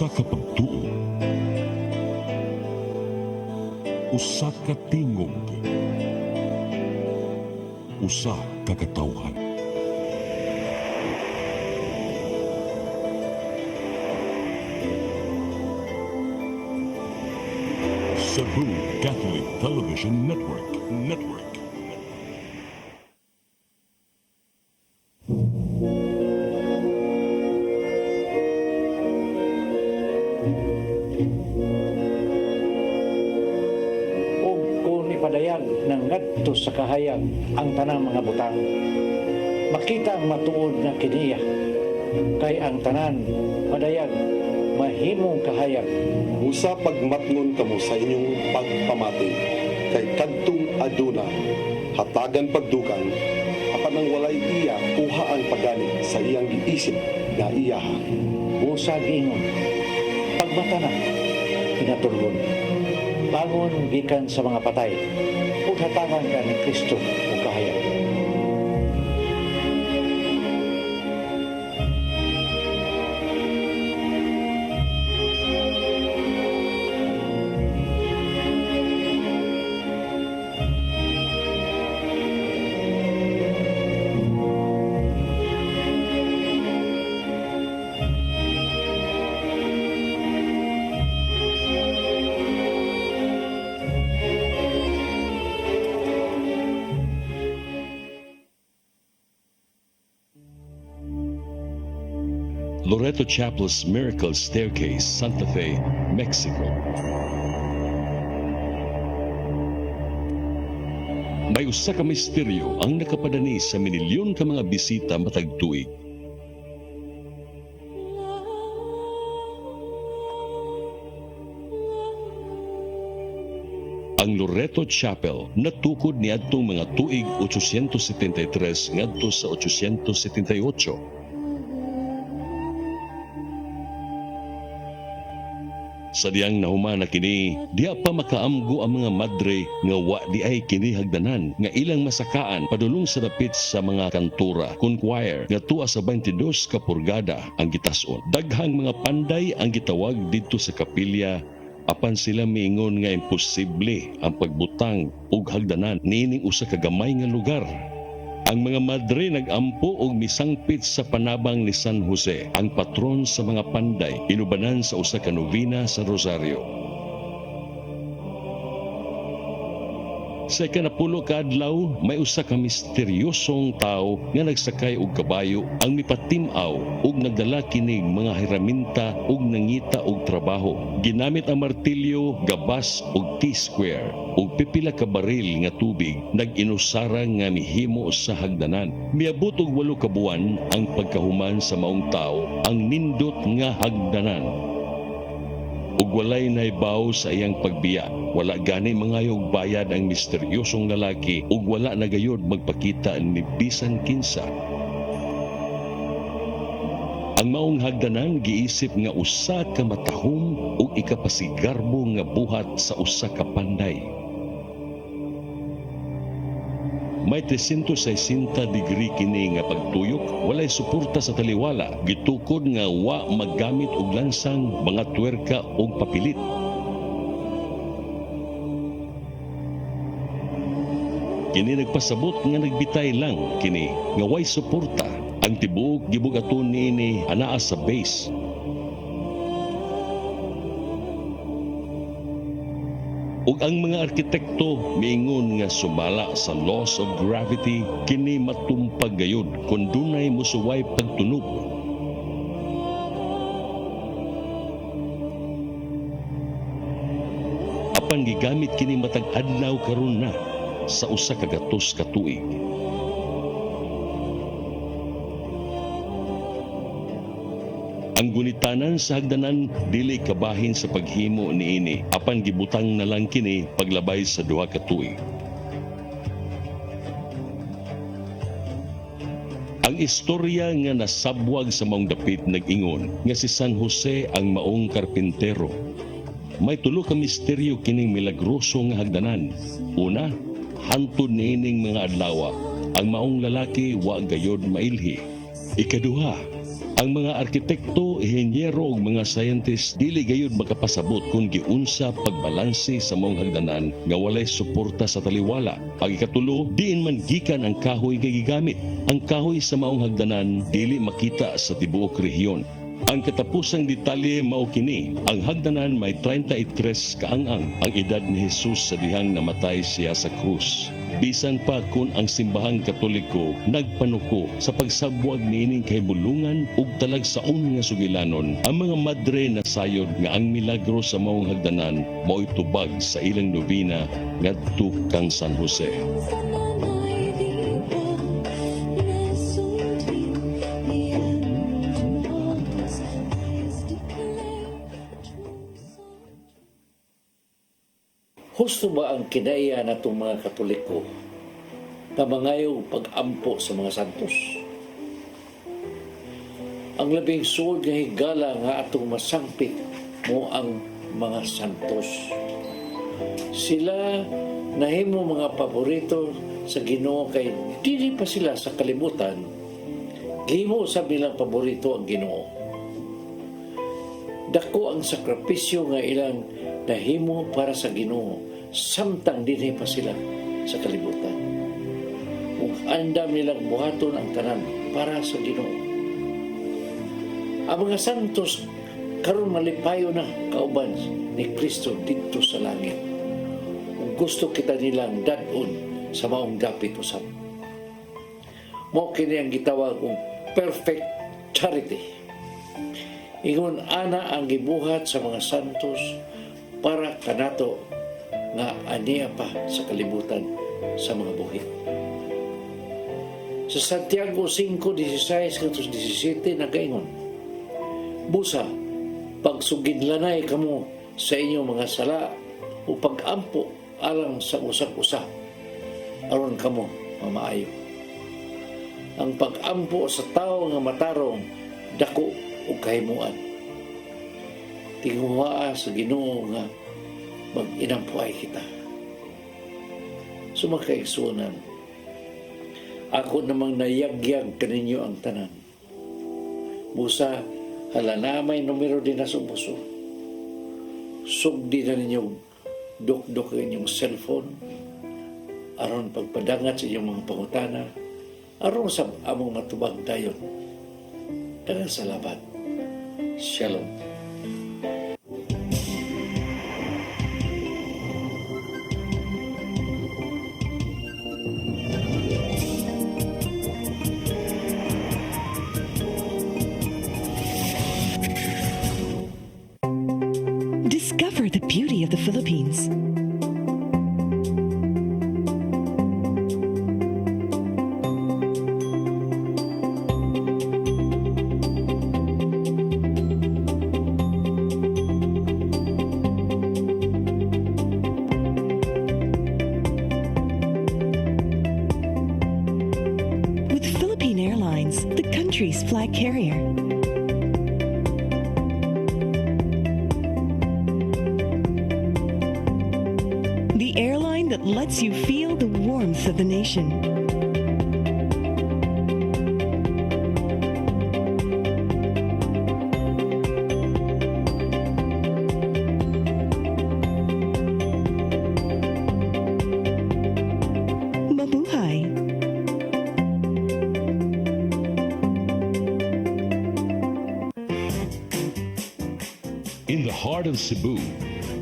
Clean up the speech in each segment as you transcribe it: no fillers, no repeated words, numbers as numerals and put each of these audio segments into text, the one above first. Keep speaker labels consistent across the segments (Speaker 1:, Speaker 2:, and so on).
Speaker 1: Usa ka pagtuo, usa ka tingog, usa ka katawhan. Cebu Catholic Television Network.
Speaker 2: O kung ipadayag ng ngadto sa kahayag ang tanang mga butang, makita ang matuod na kiniya, kay ang tanan padayag mahimong kahayag.
Speaker 3: Usa pagmatngon kamo sa inyong pagpamati kay kadtong aduna hatagan pagdukan apan ang walay iya kuha ang pagani sa iyang giisip nga iyaha.
Speaker 2: Usa giingon, pagmata na, kinaturgon. Bangon gikan sa mga patay, ug hatangan ka ni Kristo o kahayag.
Speaker 1: Loreto Chapel's Miracle Staircase, Santa Fe, Mexico. May usa ka misteryo ang nakapadani sa minilyon ka mga bisita matag tuig. Ang Loreto Chapel natukod niadtong mga tuig 873 ngadto sa 878. Sadyang nahumana kini, diya pa makaamgo ang mga madre nga wa di ay kini hagdanan nga ilang masakaan padulong sa dapit sa mga kantura kun choir nga tuwa sa 22 ka purgada ang gitas-on. Daghang mga panday ang gitawag didto sa kapilya apan sila miingon nga imposible ang pagbutang og hagdanan niining usa ka gamay nga lugar. Ang mga madre nag-ampo og misangpit sa panabang ni San Jose, ang patron sa mga panday, inubanan sa usa ka novena sa Rosario. Sa ikanapulo ka adlaw, may usa ka misteryosong tao nga nagsakay og kabayo ang mipatim-aw ug nagdala kining mga hiraminta ug nangita og trabaho. Ginamit ang martilyo, gabas ug T-square ug pipila ka baril nga tubig nag-inusara nga mihimo sa hagdanan. Miabot og 8 ka buwan ang pagkahuman sa maong tao ang nindot nga hagdanan. Ug walay naibaw sa iyang pagbiya. Wala gani mangayog bayad ang misteryosong lalaki ug wala na gayud magpakita ni bisan kinsa. Ang maong hagdanan giisip nga usa ka matahom ug ikapasigarbo nga buhat sa usa ka panday. May 360 degree kini nga pagtuyok, walay suporta sa taliwala, gitukod nga wa maggamit og lansang, mga twerka ug papilit. Kini nagpasabot nga nagbitay lang kini nga way suporta. Ang tibuok gibugaton niini anaa sa base. Ug ang mga arkitekto miingon nga sumala sa laws of gravity kini matumpag gayud kun dunay musuway pagtunog. Apan gigamit kini matag adlaw karon na sa usa ka gatos ka tuig. Ang gunitanan sa hagdanan dili kabahin sa paghimo niini apan gibutang na lang kini paglabay sa 2 ka tuig. Ang istorya nga nasabwag sa maong dapit nag-ingon nga si San Jose ang maong karpintero. May 3 ka misteryo kining milagroso nga hagdanan. Una, hantod niining mga adlaw ang maong lalaki wa gayod mailhi. Ikaduha, Ang mga arkitekto, inhenyero ug mga scientist dili gayud makapasabot kung giunsa pagbalanse sa maong hagdanan nga walay suporta sa taliwala. Ang ikatulo, diin man gikan ang kahoy nga gigamit. Ang kahoy sa maong hagdanan dili makita sa tibuok rehiyon. Ang katapusang detalye mao kini, ang hagdanan may 33 kaang-ang ang edad ni Jesus sa dihang namatay siya sa krus. Bisan pa kung ang simbahang Katoliko nagpanuko sa pagsabwag niining kahibulungan ug talagsaon nga sugilanon, ang mga madre na sayod nga ang milagro sa maong hagdanan mao'y tubag sa ilang nobina ngadto kang San Jose.
Speaker 2: Husto ba ang kinaiya na itong mga Katoliko na mangayong pag-ampo sa mga santos? Ang labing suod nga higala nga atong masangpit mo ang mga santos. Sila nahimo mga paborito sa Ginoo kay dili pa sila sa kalibutan. Gihimo sa bilang paborito ang Ginoo. Dako ang sakripisyo nga ilang nahimo para sa Ginoo samtang dinhi pa sila sa kalibutan. Ug andam nilang buhaton ang tanan para sa Ginoo. Ang mga santos karon malipayo na kauban ni Kristo dito sa langit. Ug gusto kita nilang dad-on sa maong dapit usab. Mao kini ang gitawag og perfect charity. Ingon ana ang gibuhat sa mga santos para kanato nga aniya pa sa kalibutan sa mga buhi. Sa Santiago 5:16-17 nagaingon, busa, pagsugidlanay kamo sa inyong mga sala o pag-ampo alang sa usak-usa, aron kamo mamaayo. Ang pag-ampo sa tao nga matarong dako o kahimuan. Tinguha sa Ginoo nga mag-inampuay kita. Sumakaigsunan, ako namang nayagyag kaninyo ang tanan. Busa, hala na may numero din na sa puso. Sugdi na ninyong duk-duk inyong cellphone, aron pagpadangat sa inyong mga pangutana, aron sa among matubag dayon. Daghang salamat. Shalom.
Speaker 4: Discover the beauty of the Philippines. With Philippine Airlines, the country's flag carrier. The airline that lets you feel the warmth of the nation. Mabuhay!
Speaker 1: In the heart of Cebu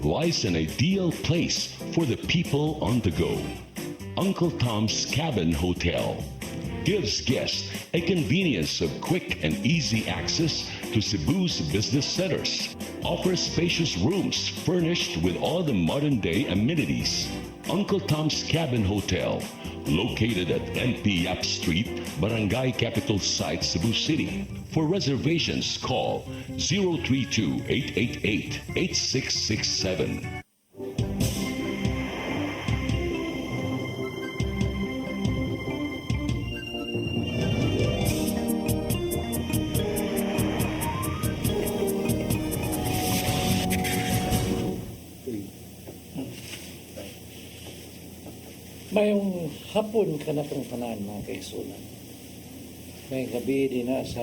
Speaker 1: lies an ideal place for the people on the go. Uncle Tom's Cabin Hotel gives guests a convenience of quick and easy access to Cebu's business centers. Offers spacious rooms furnished with all the modern-day amenities. Uncle Tom's Cabin Hotel, located at NP Yap Street, Barangay Capital Site, Cebu City. For reservations, call 032-888-8667.
Speaker 2: Mayong hapon ka na itong tanan, mga kaigsunan. May gabi din na sa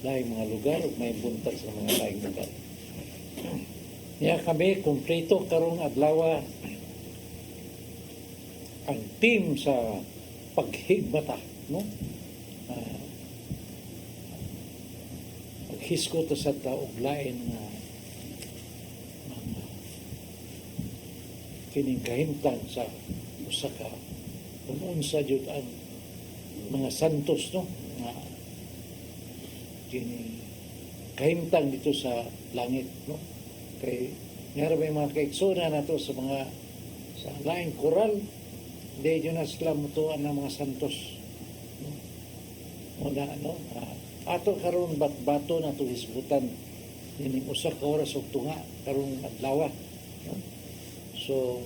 Speaker 2: laing mga lugar ug may buntag sa mga laing lugar. Ya kami kumpleto karong adlaw ang team sa paghigmata, no? Paghisko ta sa taog lain nga mga kining kahimtang sa usa ka kung unsa jud ang mga santos, no? Nga kini kahimtang dito sa langit, no? Kay nga may mga kaigsuna nato sa mga sa laing koral, hindi yun na sila mutuan ng mga santos, no? Muna, no? Ato karon bato na ito hisbutan dining usa ka oras ug tunga karong adlaw, no? So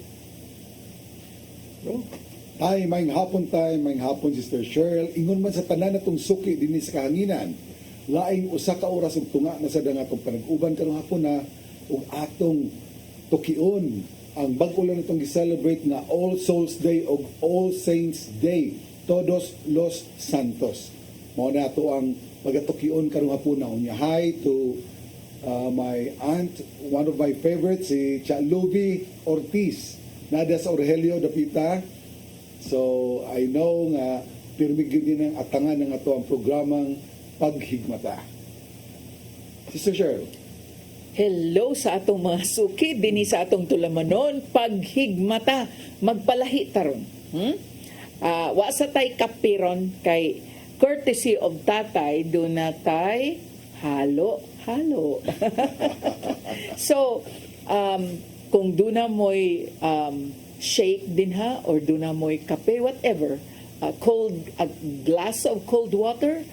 Speaker 2: no?
Speaker 5: Tay, maing hapon Sister Cheryl. Ingon man sa tanan natong suki dinhi sa kahanginan. Laing usa ka oras ug tunga na sa dangatong panag-uban karong hapon na ug atong tukion ang bag-o lang natong gi-celebrate nga All Souls Day ug All Saints Day, Todos los Santos. Mao na ato ang pagatukion karong hapon na unya. Hi to my aunt, one of my favorites, si Chalubi Ortiz. Nada sa Orhelio Dapita. So, I know nga pirmigin din ang atangan ng ato ang programang Paghigmata. Sister Cheryl.
Speaker 6: Hello sa atong mga suki, dinhi sa atong tulamanon, paghigmata, magpalahi taron. Wa sa tay kapiron kay courtesy of tatay, do na tay halo. So, kung do na mo'y shake din ha, or do na mo'y kape, whatever, a glass of cold water,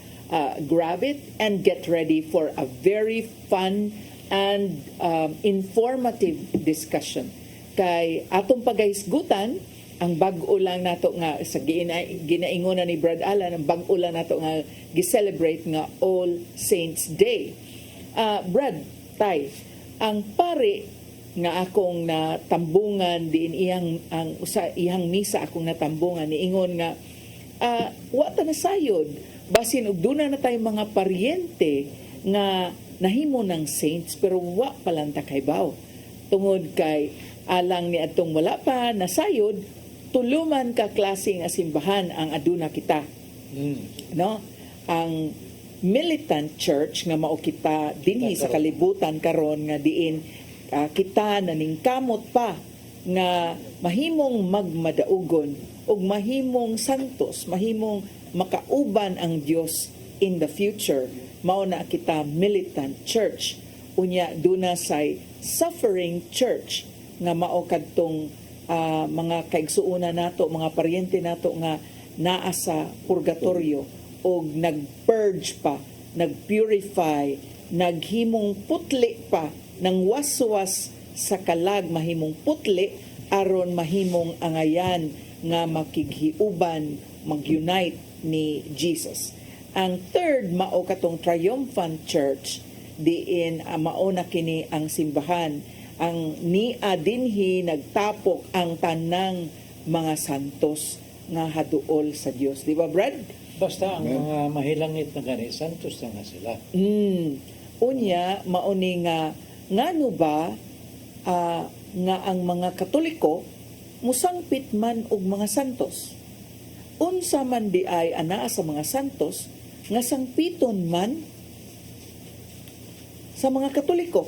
Speaker 6: grab it and get ready for a very fun and informative discussion. Kay atong pagahisgutan, ang bag-o lang nato nga sa ginaingonan ni Brad Alan, ang bag-o lang nato nga gi-celebrate nga All Saints Day. Brad, tay, ang pare nga akong natambungan diin ihang misa akong natambungan niingon nga wa ta nasayod basin ug duna na tay mga paryente nga nahimo ng saints pero wa palanta kay baw tungod kay alang ni atong wala pa nasayod tuluman ka klase nga simbahan ang aduna kita, no? Ang militant church nga mao kita dinhi sa kalibutan karon nga diin kita naningkamot pa nga mahimong magmadaugon ug mahimong santos, mahimong makauban ang Dios in the future. Mao na kita militant church. Unya duna say suffering church nga mao kadtong mga kaigsuuna nato, mga paryente nato nga naa sa purgatorio og nag-purge pa, nag-purify, naghimong putli pa ng waswas sa kalag mahimong putli aron mahimong angayan nga makighiuban mag-unite ni Jesus. Ang third mao katong triumphant church diin mao na kini ang simbahan ang nia dinhi nagtapok ang tanang mga santos nga haduol sa Dios, di ba Brad?
Speaker 2: Basta ang mga mahilangit na gani santos na nga sila.
Speaker 6: Unya mao ni nga ngano ba nga ang mga Katoliko musangpit man og mga santos. Unsa man di ay anaa sa mga santos nga sangpiton man sa mga Katoliko.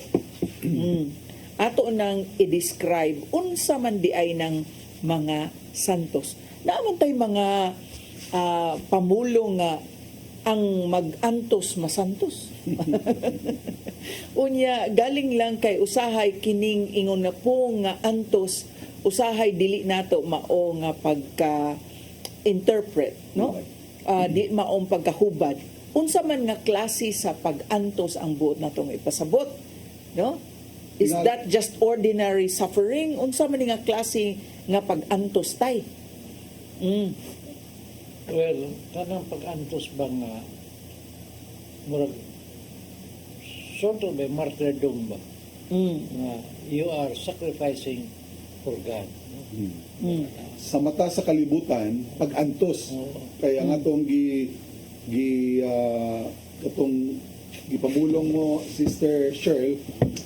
Speaker 6: Ato nang i-describe unsa man di ay ng mga santos. Naaman tay mga pamulong nga ang mag-antos masantos. Unya galing lang kay usahay kining ingon na po nga antos, usahay dili nato mao nga pagka-interpret, no? Di maong pagkahubad. Unsa man nga klase sa pag-antos ang buot natong ipasabot, no? Is that just ordinary suffering? Unsa man nga klase nga pag-antos tay?
Speaker 2: Well, kanang pag-antos ba nga murag sort of a martyrdom ba? Na you are sacrificing for God. No?
Speaker 5: Sa mata sa kalibutan, pag-antos. Kaya nga itong katong gipamulong mo, Sister Cheryl,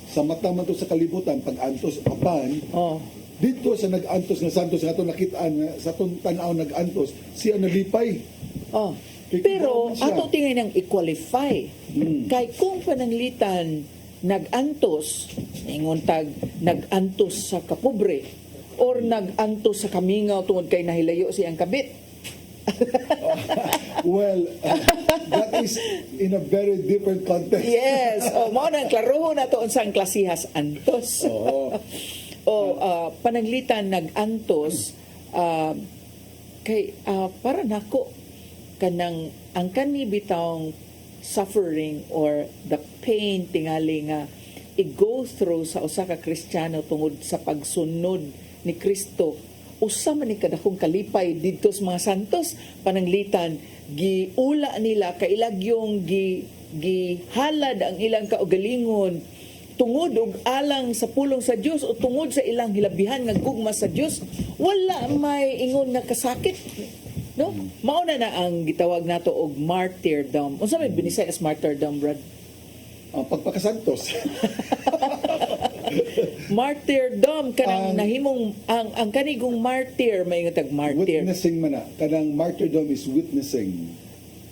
Speaker 5: sa mata man to sa kalibutan, pag-antos apan,
Speaker 6: Oh.
Speaker 5: dito sa nag-antos nga santos nga to nakitaan nga sa tong tanaw nag-antos siya nalipay.
Speaker 6: Oh.
Speaker 5: Kay
Speaker 6: Pero
Speaker 5: kubaon siya.
Speaker 6: ato tingay nang i-qualify. Kay kung pananglitan nag-antos, ingon tag nag-antos sa kapobre or nag-antos sa kamingaw tungod kay nahilayo siyang kabit.
Speaker 5: Well, that is in a very different context.
Speaker 6: Yes, o mao nang klarohon nato unsang klasihas antos.
Speaker 5: Oo.
Speaker 6: O pananglitan nag-antos kay para nako kanang ang kani bitawng suffering or the pain tingali nga i-go through sa usa ka Kristiyano tungod sa pagsunod ni Kristo, usa man ni kadakong kalipay didto sa mga santos pananglitan giula nila kailagyong gihalad ang ilang kaugalingon tungod og alang sa pulong sa Dios o tungod sa ilang hilabihan nga gugma sa Dios, wala may ingon nga kasakit, no? Mao na ang gitawag nato og martyrdom. Unsa may binisay as martyrdom, Brad?
Speaker 5: Ang pagpakasantos.
Speaker 6: Martyrdom kanang nahimong ang kanigong martyr may tag martyr.
Speaker 5: Witnessing man na. Kanang martyrdom is witnessing.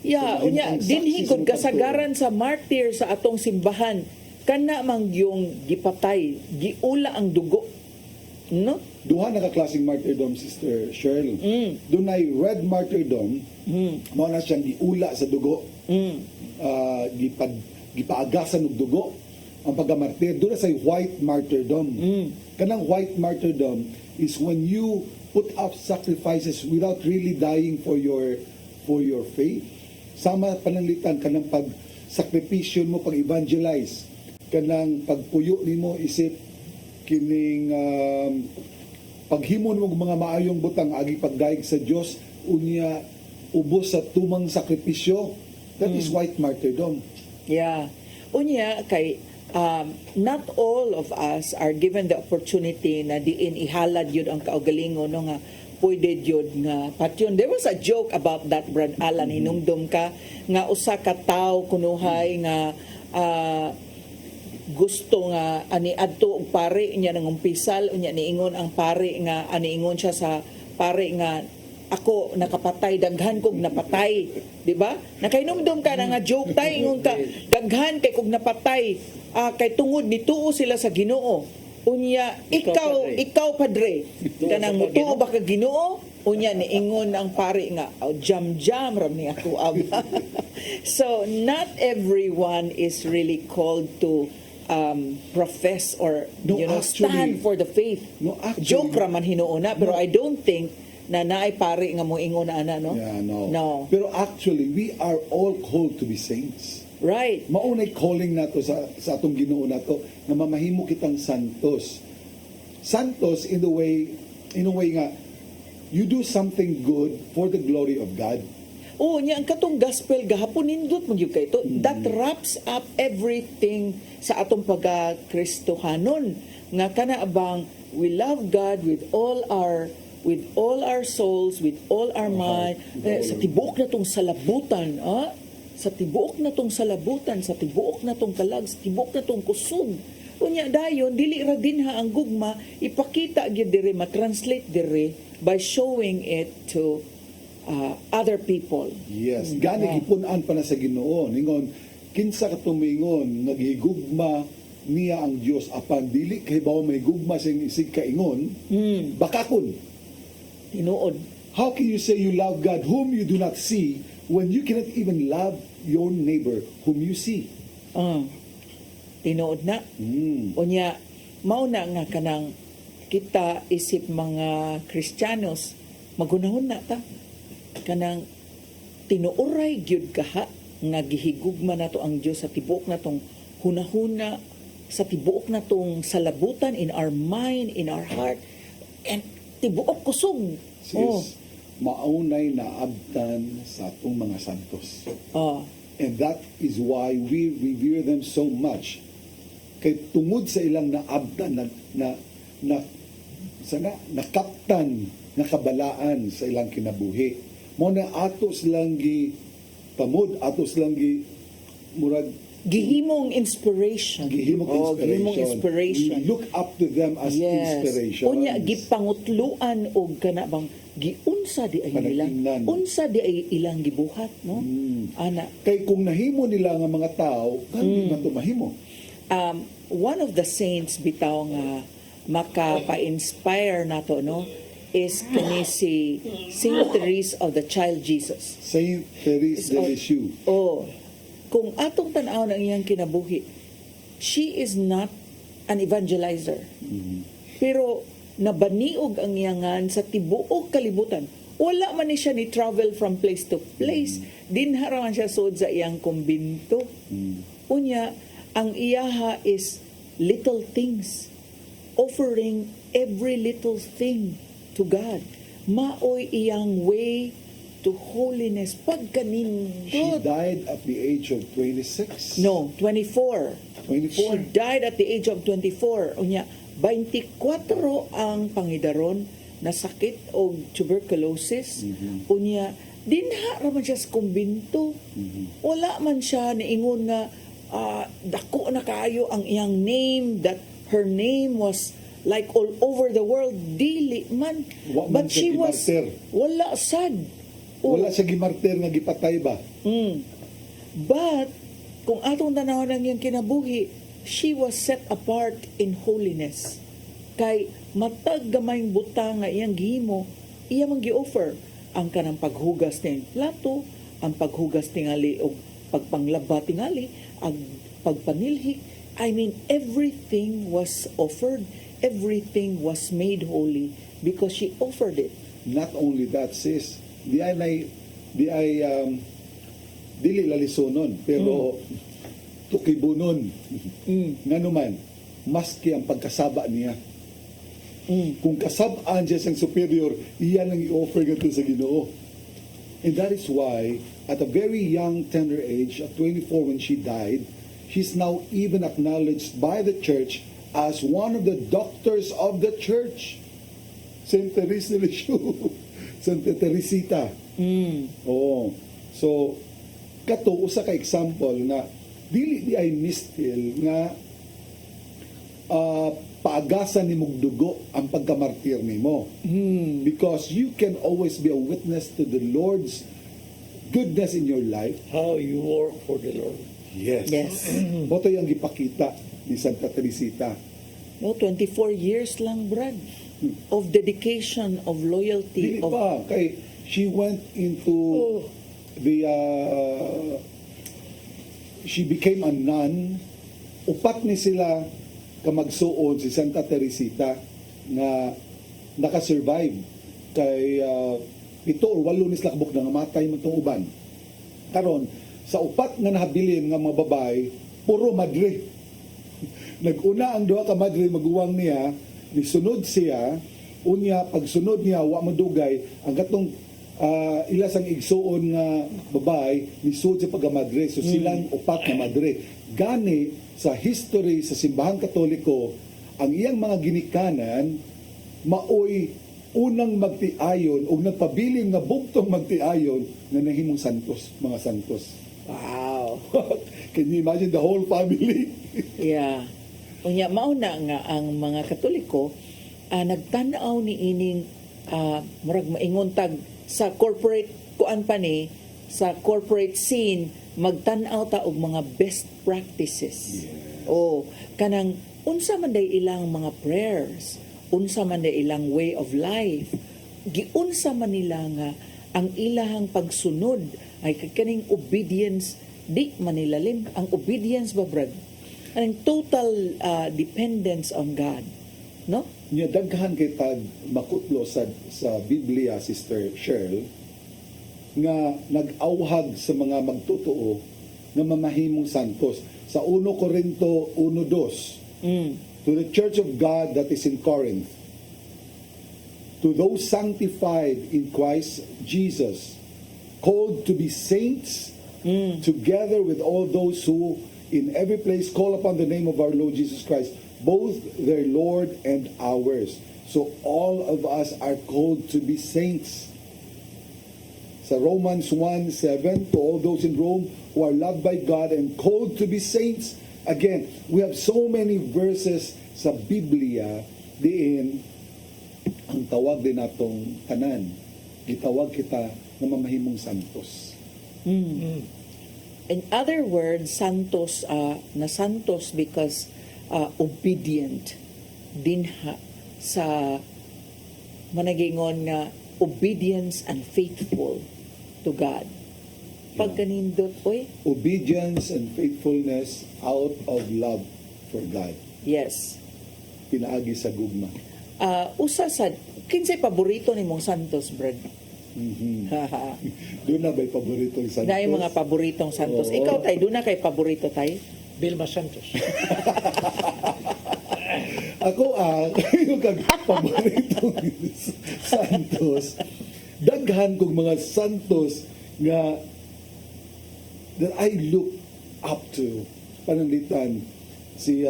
Speaker 6: Yeah,
Speaker 5: So,
Speaker 6: unya
Speaker 5: ang
Speaker 6: dinhi
Speaker 5: saksi
Speaker 6: gud
Speaker 5: sa
Speaker 6: kasagaran sa martyr sa atong simbahan kana mang yung gipatay, giula ang dugo. No?
Speaker 5: Duha na ka klaseng martyrdom, Sister Cheryl. Doon ay red martyrdom, mao na siyang giula sa dugo. Gipaagasan og dugo ang pagkamartir. Doon na say white martyrdom. Kanang white martyrdom is when you put up sacrifices without really dying for your faith. Sama pananglitan kanang pag-sakripisyon mo, pag-evangelize, kanang pagpuyo nimo isip kining paghimo mo mga maayong butang agi pagdaig sa Dios unya ubos sa tumang sakripisyo. That is white martyrdom.
Speaker 6: Yeah. Unya kay not all of us are given the opportunity na diin ihalad yun ang kaugalingon no nga pwede yun nga patyon. There was a joke about that, Brad Alan. Hinumdum ka nga usa ka tawo kunuhay nga gusto nga ani adto og pare niya nang umpisal unya niingon ang pare nga aniingon siya sa pare nga ako nakapatay daghan kog napatay, di ba? Nakainomdom ka na nga joke tay ingon ka daghan kay kog napatay kay tungod nituo sila sa Ginoo. Unya ikaw padre kanang mutuo ba ka Ginoo? Unya niingon ang pare nga jam ram ni ako aba. So not everyone is really called to profess or
Speaker 5: No, actually-
Speaker 6: stand for the faith.
Speaker 5: No, actually-
Speaker 6: Joke raman hinuuna pero I don't think na naay pare nga mo ingon na ana no.
Speaker 5: Yeah, no.
Speaker 6: No.
Speaker 5: Pero actually, we are all called to be saints.
Speaker 6: Right.
Speaker 5: Maunay calling nato sa atong Ginoo nato na mamahimo kitang santos. Santos in a way nga you do something good for the glory of God.
Speaker 6: Oo, niya ang katong gospel gahapon nindot mo gyud kay ito. That wraps up everything sa atong pagka-Kristohanon nga kana abang we love God with all our souls, with all our mind, sa tibuok na tong salabutan, sa tibuok na tong salabutan, sa tibuok na tong kalag, sa tibuok na tong kusog. Unya dayon dili ra dinha ang gugma ipakita gyud diri ma-translate diri by showing it to other people.
Speaker 5: Yes, gani gipunan pa na sa Ginoo. Ningon, kinsa ka tumingon naghigugma niya ang Dios apan dili kay bawo may gugma sing isig kaingon, bakakon.
Speaker 6: Tinuod.
Speaker 5: How can you say you love God whom you do not see when you cannot even love your neighbor whom you see?
Speaker 6: Tinuod na. Unya, mauna nga kanang kita isip mga Kristiyanos, magunahon na ta. Kanang tinuoray gyud kaha nga gihigugma nato ang Dios sa tibuok na tong hunahuna, sa tibuok na tong salabutan in our mind, in our heart, and tibuok kusog.
Speaker 5: Sis, maunay na abtan sa atong mga santos. And that is why we revere them so much. Kay tungod sa ilang naabtan nakaptan nga kabalaan sa ilang kinabuhi. Mo na atos lang gi tamod, atos lang gi murag
Speaker 6: gihimong inspiration.
Speaker 5: Gihimong
Speaker 6: Oh, gihimong inspiration.
Speaker 5: We look up to them as inspiration.
Speaker 6: Unya gipangutluan og kana bang giunsa di ay nila.
Speaker 5: Panagingnan.
Speaker 6: Unsa di ay ilang gibuhat, no? Ana,
Speaker 5: Kay kung nahimo nila nga mga tao, hindi man to mahimo.
Speaker 6: one of the saints bitaw nga makapa-inspire nato, no, is kani si Saint Therese of the Child Jesus.
Speaker 5: Saint Therese de Lisieux.
Speaker 6: Oh, kung atong tan-aw ng iyang kinabuhi, she is not an evangelizer. Pero nabaniog ang iyangan sa tibuok kalibutan. Wala man ni siya ni travel from place to place. Dinharaman siya sud sa iyang kumbinto. Unya, ang iyaha is little things. Offering every little thing to God. Maoy iyang way to holiness.
Speaker 5: She
Speaker 6: Pagkanindot.
Speaker 5: died at the age of 26.
Speaker 6: No, 24.
Speaker 5: 24.
Speaker 6: She died at the age of 24. Unya, 24 ang pangidaron na sakit o tuberculosis. Unya, dinha raman siya sa kumbinto. Wala man siya niingon nga dako na kaayo ang iyang name, that her name was like all over the world. Dili man.
Speaker 5: Wa man
Speaker 6: But she
Speaker 5: siya
Speaker 6: was,
Speaker 5: gimartir.
Speaker 6: wala sad.
Speaker 5: Wala siya gimartir nga gipatay ba?
Speaker 6: But, kung atong tanawon ang iyang kinabuhi, she was set apart in holiness. Kay matag gamayng butang nga iyang gihimo, iya man gi-offer ang kanang paghugas ng plato, ang paghugas tingali o pagpanglaba tingali, ang pagpanilhik. I mean, everything was offered. Everything was made holy because she offered it.
Speaker 5: Not only that, sis, dili lalisonon, pero tukibunon. Nga naman, maski ang pagkasaba niya. Kung kasabaan siya siyang superior, iyan ang i-offer nga sa Ginoo. And that is why, at a very young, tender age, at 24 when she died, she's now even acknowledged by the church as one of the doctors of the church. Saint Therese de Lisieux. Santa Teresita. Oo. So, kato, usa ka example na dili di ay mistil nga paagasan ni mong dugo ang pagkamartir nimo. Because you can always be a witness to the Lord's goodness in your life.
Speaker 2: How you work for the Lord.
Speaker 5: Yes.
Speaker 6: Yes.
Speaker 5: Boto yung gipakita ni Santa Teresita.
Speaker 6: No, 24 years lang, Brad, of dedication, of loyalty,
Speaker 5: Dili
Speaker 6: of
Speaker 5: pa. Kay she went into the she became a nun. Upat ni sila kamagsuon si Santa Teresita na nakasurvive kay 7 or 8 ni sila kabuk na namatay man tong uban. Karon sa upat nga nahabilin nga mga babae, puro madre. Naguna ang duha ka madre maguwang niya, nisunod siya, unya pagsunod niya wa madugay ang katong ila sang igsuon nga babae nisud sa pagamadre, so silang upat na madre. Gani sa history sa simbahang Katoliko, ang iyang mga ginikanan maoy unang magtiayon o nagpabiling nga bugtong magtiayon na nahimong santos, mga santos.
Speaker 6: wow.
Speaker 5: Can you imagine the whole family?
Speaker 6: Yeah. Unya mauna nga ang mga Katoliko nagtanaw ni ining murag maingon tag sa corporate kuan pa ni sa corporate scene magtan-aw ta og mga best practices. Oh, kanang unsa man day ilang mga prayers, unsa man day ilang way of life, giunsa man nila nga ang ilahang pagsunod ay kaning obedience di manilalim. Ang obedience ba, Brad? Ang total dependence on God, no?
Speaker 5: Nya daghan kay tag makutlo sa Biblia, Sister Cheryl, nga nag-awhag sa mga magtotoo nga mamahimong santos. Sa 1 Corinto 1:2, to the church of God that is in Corinth, to those sanctified in Christ Jesus, called to be saints, together with all those who in every place call upon the name of our Lord Jesus Christ, both their Lord and ours. So all of us are called to be saints. Sa Romans 1:7, to all those in Rome who are loved by God and called to be saints. Again, we have so many verses sa Biblia diin ang tawag din natong tanan. Gitawag kita na mamahimong santos.
Speaker 6: In other words, santos, na santos because obedient dinha sa managingon nga obedience and faithful to God. Pagkanindot, oy,
Speaker 5: Obedience and faithfulness out of love for God.
Speaker 6: yes.
Speaker 5: Pinaagi sa gugma.
Speaker 6: Usa sa, kinsay paborito ni mong santos, Brad?
Speaker 5: Doon na ba'y paborito yung santos?
Speaker 6: Na yung mga paboritong santos.
Speaker 5: Oo.
Speaker 6: Ikaw, tay, doon na kay paborito, tay?
Speaker 2: Vilma Santos.
Speaker 5: Ako yung paboritong santos. Daghan kong mga santos nga that I look up to. Pananglitan si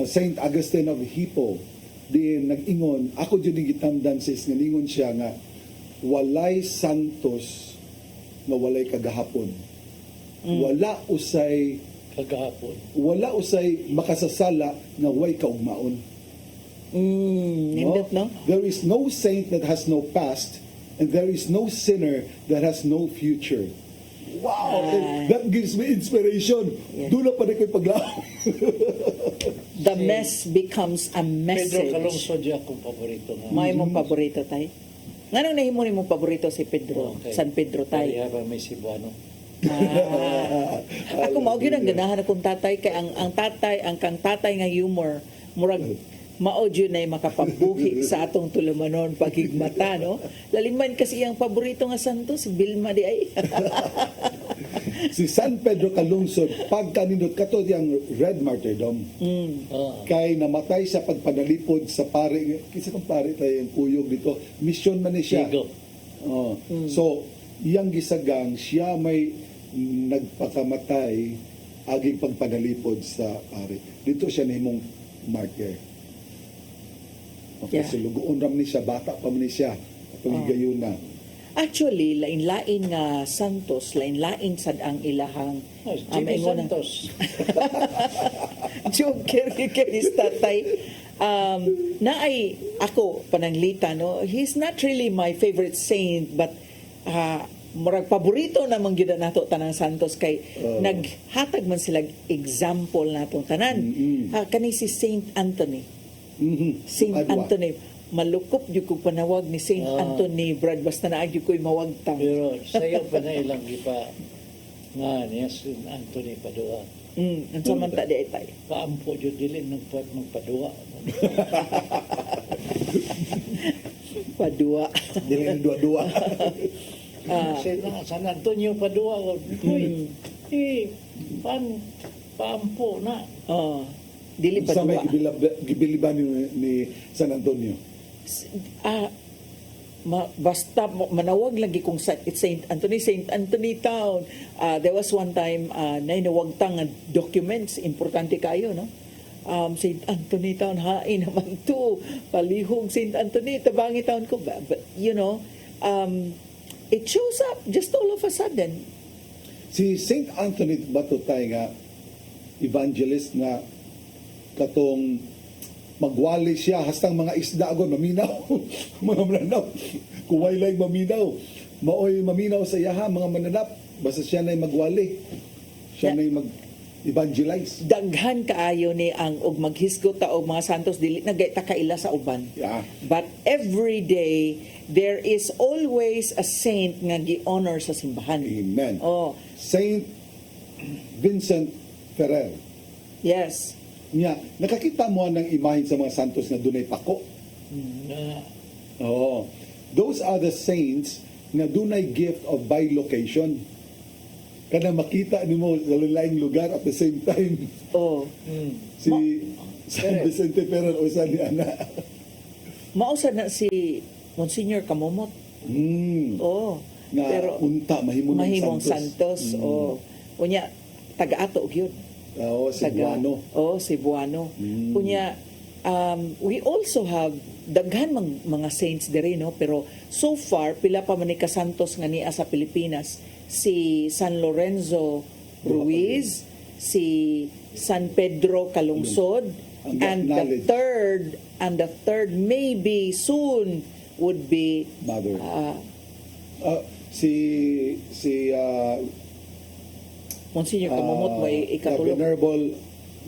Speaker 5: Saint Augustine of Hippo. Di nag-ingon, ako dyan yung gitamdan sis, ngalingon siya nga, walay santos nga walay kagahapon. Wala usay
Speaker 2: Kagahapon.
Speaker 5: wala usay makasasala nga way kaugmaon.
Speaker 6: Nindot, no?
Speaker 5: There is no saint that has no past, and there is no sinner that has no future. Wow! That gives me inspiration.
Speaker 6: Yeah.
Speaker 5: Doon na pa na ko'y paglaw.
Speaker 6: The mess becomes a
Speaker 2: Pedro
Speaker 6: message.
Speaker 2: Calungsod yung akong paborito nga.
Speaker 6: May mong paborito, tay? Nganong nahimo ni mong paborito si Pedro?
Speaker 2: Okay.
Speaker 6: San Pedro, tay?
Speaker 2: Parehara may Cebuano.
Speaker 6: Ako mao gyud ang ganahan akong tatay kay ang tatay ang kang tatay nga humor murag mao gyud na makapabuhi sa atong tulumanon pagigmata, no? Laliman kasi ang paborito nga santo si Vilma di ay.
Speaker 5: Si San Pedro Calungsod, pagkanindot kato yung Red Martyrdom. Kay namatay sa pagpanalipod sa pare, kisa kang pare tayo yung kuyog dito, mission man ni siya.
Speaker 2: Diego.
Speaker 5: Oh. So, iyang gisagang siya may nagpakamatay aging pagpanalipod sa pare. Dito siya nahimong martyr. Okay,
Speaker 6: Yeah.
Speaker 5: so lugoon ram ni siya, bata pa man ni siya, paghigayon na.
Speaker 6: Actually, lain-lain nga santos, lain-lain sad ang ilahang
Speaker 2: Jimmy
Speaker 6: ingon na-
Speaker 2: Santos.
Speaker 6: Joker kay tatay. Naay ako pananglita, no? He's not really my favorite saint, but murag paborito namang gyud nato tanang santos kay naghatag man sila example natong tanan. Kani si Saint Anthony. Saint
Speaker 5: Padua.
Speaker 6: Anthony, malukop gyud kog panawag ni Saint Anthony, Brad, basta naagyo ko'y mawagtang.
Speaker 2: Pero sayo pa na ilang gipa nga niya si Anthony Padua.
Speaker 6: Ang samanta di ay tay.
Speaker 2: Paampo jud dili nagpuat magpadua.
Speaker 6: Padua.
Speaker 5: Dili na dua-dua.
Speaker 2: Kasi na San Antonio Padua. Uy, paampo na.
Speaker 6: Oh, dili
Speaker 5: Sa may
Speaker 6: Padua.
Speaker 5: gibiliban ni San Antonio.
Speaker 6: Basta manawag lagi kung Saint Anthony Town. There was one time na inawagtang nga documents, importante kayo, no? Saint Anthony Town, hain naman to. Palihog Saint Anthony, tabangi town ko. But, you know, it shows up just all of a sudden.
Speaker 5: Si Saint Anthony Batutay nga evangelist nga katong magwali siya hastang mga isda agon maminaw mga mananap kung wailay maminaw maoy maminaw sa yaha mga mananap basta siya na'y magwali siya na'y mag-evangelize.
Speaker 6: Daghan kaayo ni ang og maghisgot ta og mga santos dili na gay ta kaila sa uban.
Speaker 5: Yeah.
Speaker 6: But every day there is always a saint nga gi-honor sa simbahan.
Speaker 5: Amen.
Speaker 6: Oh,
Speaker 5: Saint Vincent Ferrer
Speaker 6: yes.
Speaker 5: niya nakakita mo ng imahen sa mga santos na dunay pako. Oh, those are the saints na dunay gift of bilocation. Kada makita nimo sa laing lugar at the same time.
Speaker 6: Oh.
Speaker 5: Si San Vicente Ferrer o sa ni Ana.
Speaker 6: Mausa na si Monsignor Kamomot. Oh.
Speaker 5: Nga
Speaker 6: Pero
Speaker 5: unta mahimong
Speaker 6: mahimong santos. Oh. Unya taga-ato og yun.
Speaker 5: Oo, Cebuano.
Speaker 6: Oh, Cebuano. Kunya we also have daghan mga saints diri, no, pero so far pila pa man ni kasantos nga niya sa Pilipinas, si San Lorenzo Ruiz, si San Pedro Calungsod,
Speaker 5: Ang
Speaker 6: and
Speaker 5: knowledge.
Speaker 6: the third maybe soon would be
Speaker 5: Mother.
Speaker 6: uh,
Speaker 5: Si
Speaker 6: Monsignor Kamumot mo ikatulog.
Speaker 5: Venerable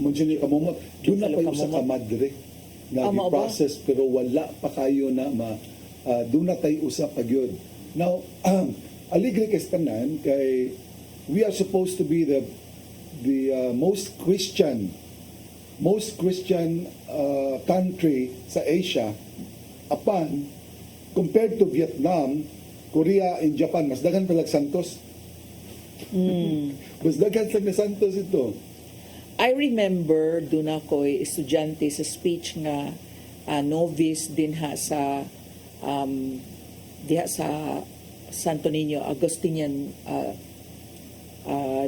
Speaker 5: Monsignor Kamumot, doon na pa yung sa
Speaker 6: Kamumot.
Speaker 5: kamadre
Speaker 6: Ah,
Speaker 5: na
Speaker 6: mao ba?
Speaker 5: process pero wala pa kayo na doon na tayo usap pag yun. Now, aligre kay tanan kay we are supposed to be the most Christian country sa Asia, apan compared to Vietnam, Korea and Japan, mas daghan palag santos. Mas daghan sa santos ito.
Speaker 6: I remember doon ako'y estudyante sa speech nga novice din ha sa diha sa Santo Niño Agustinian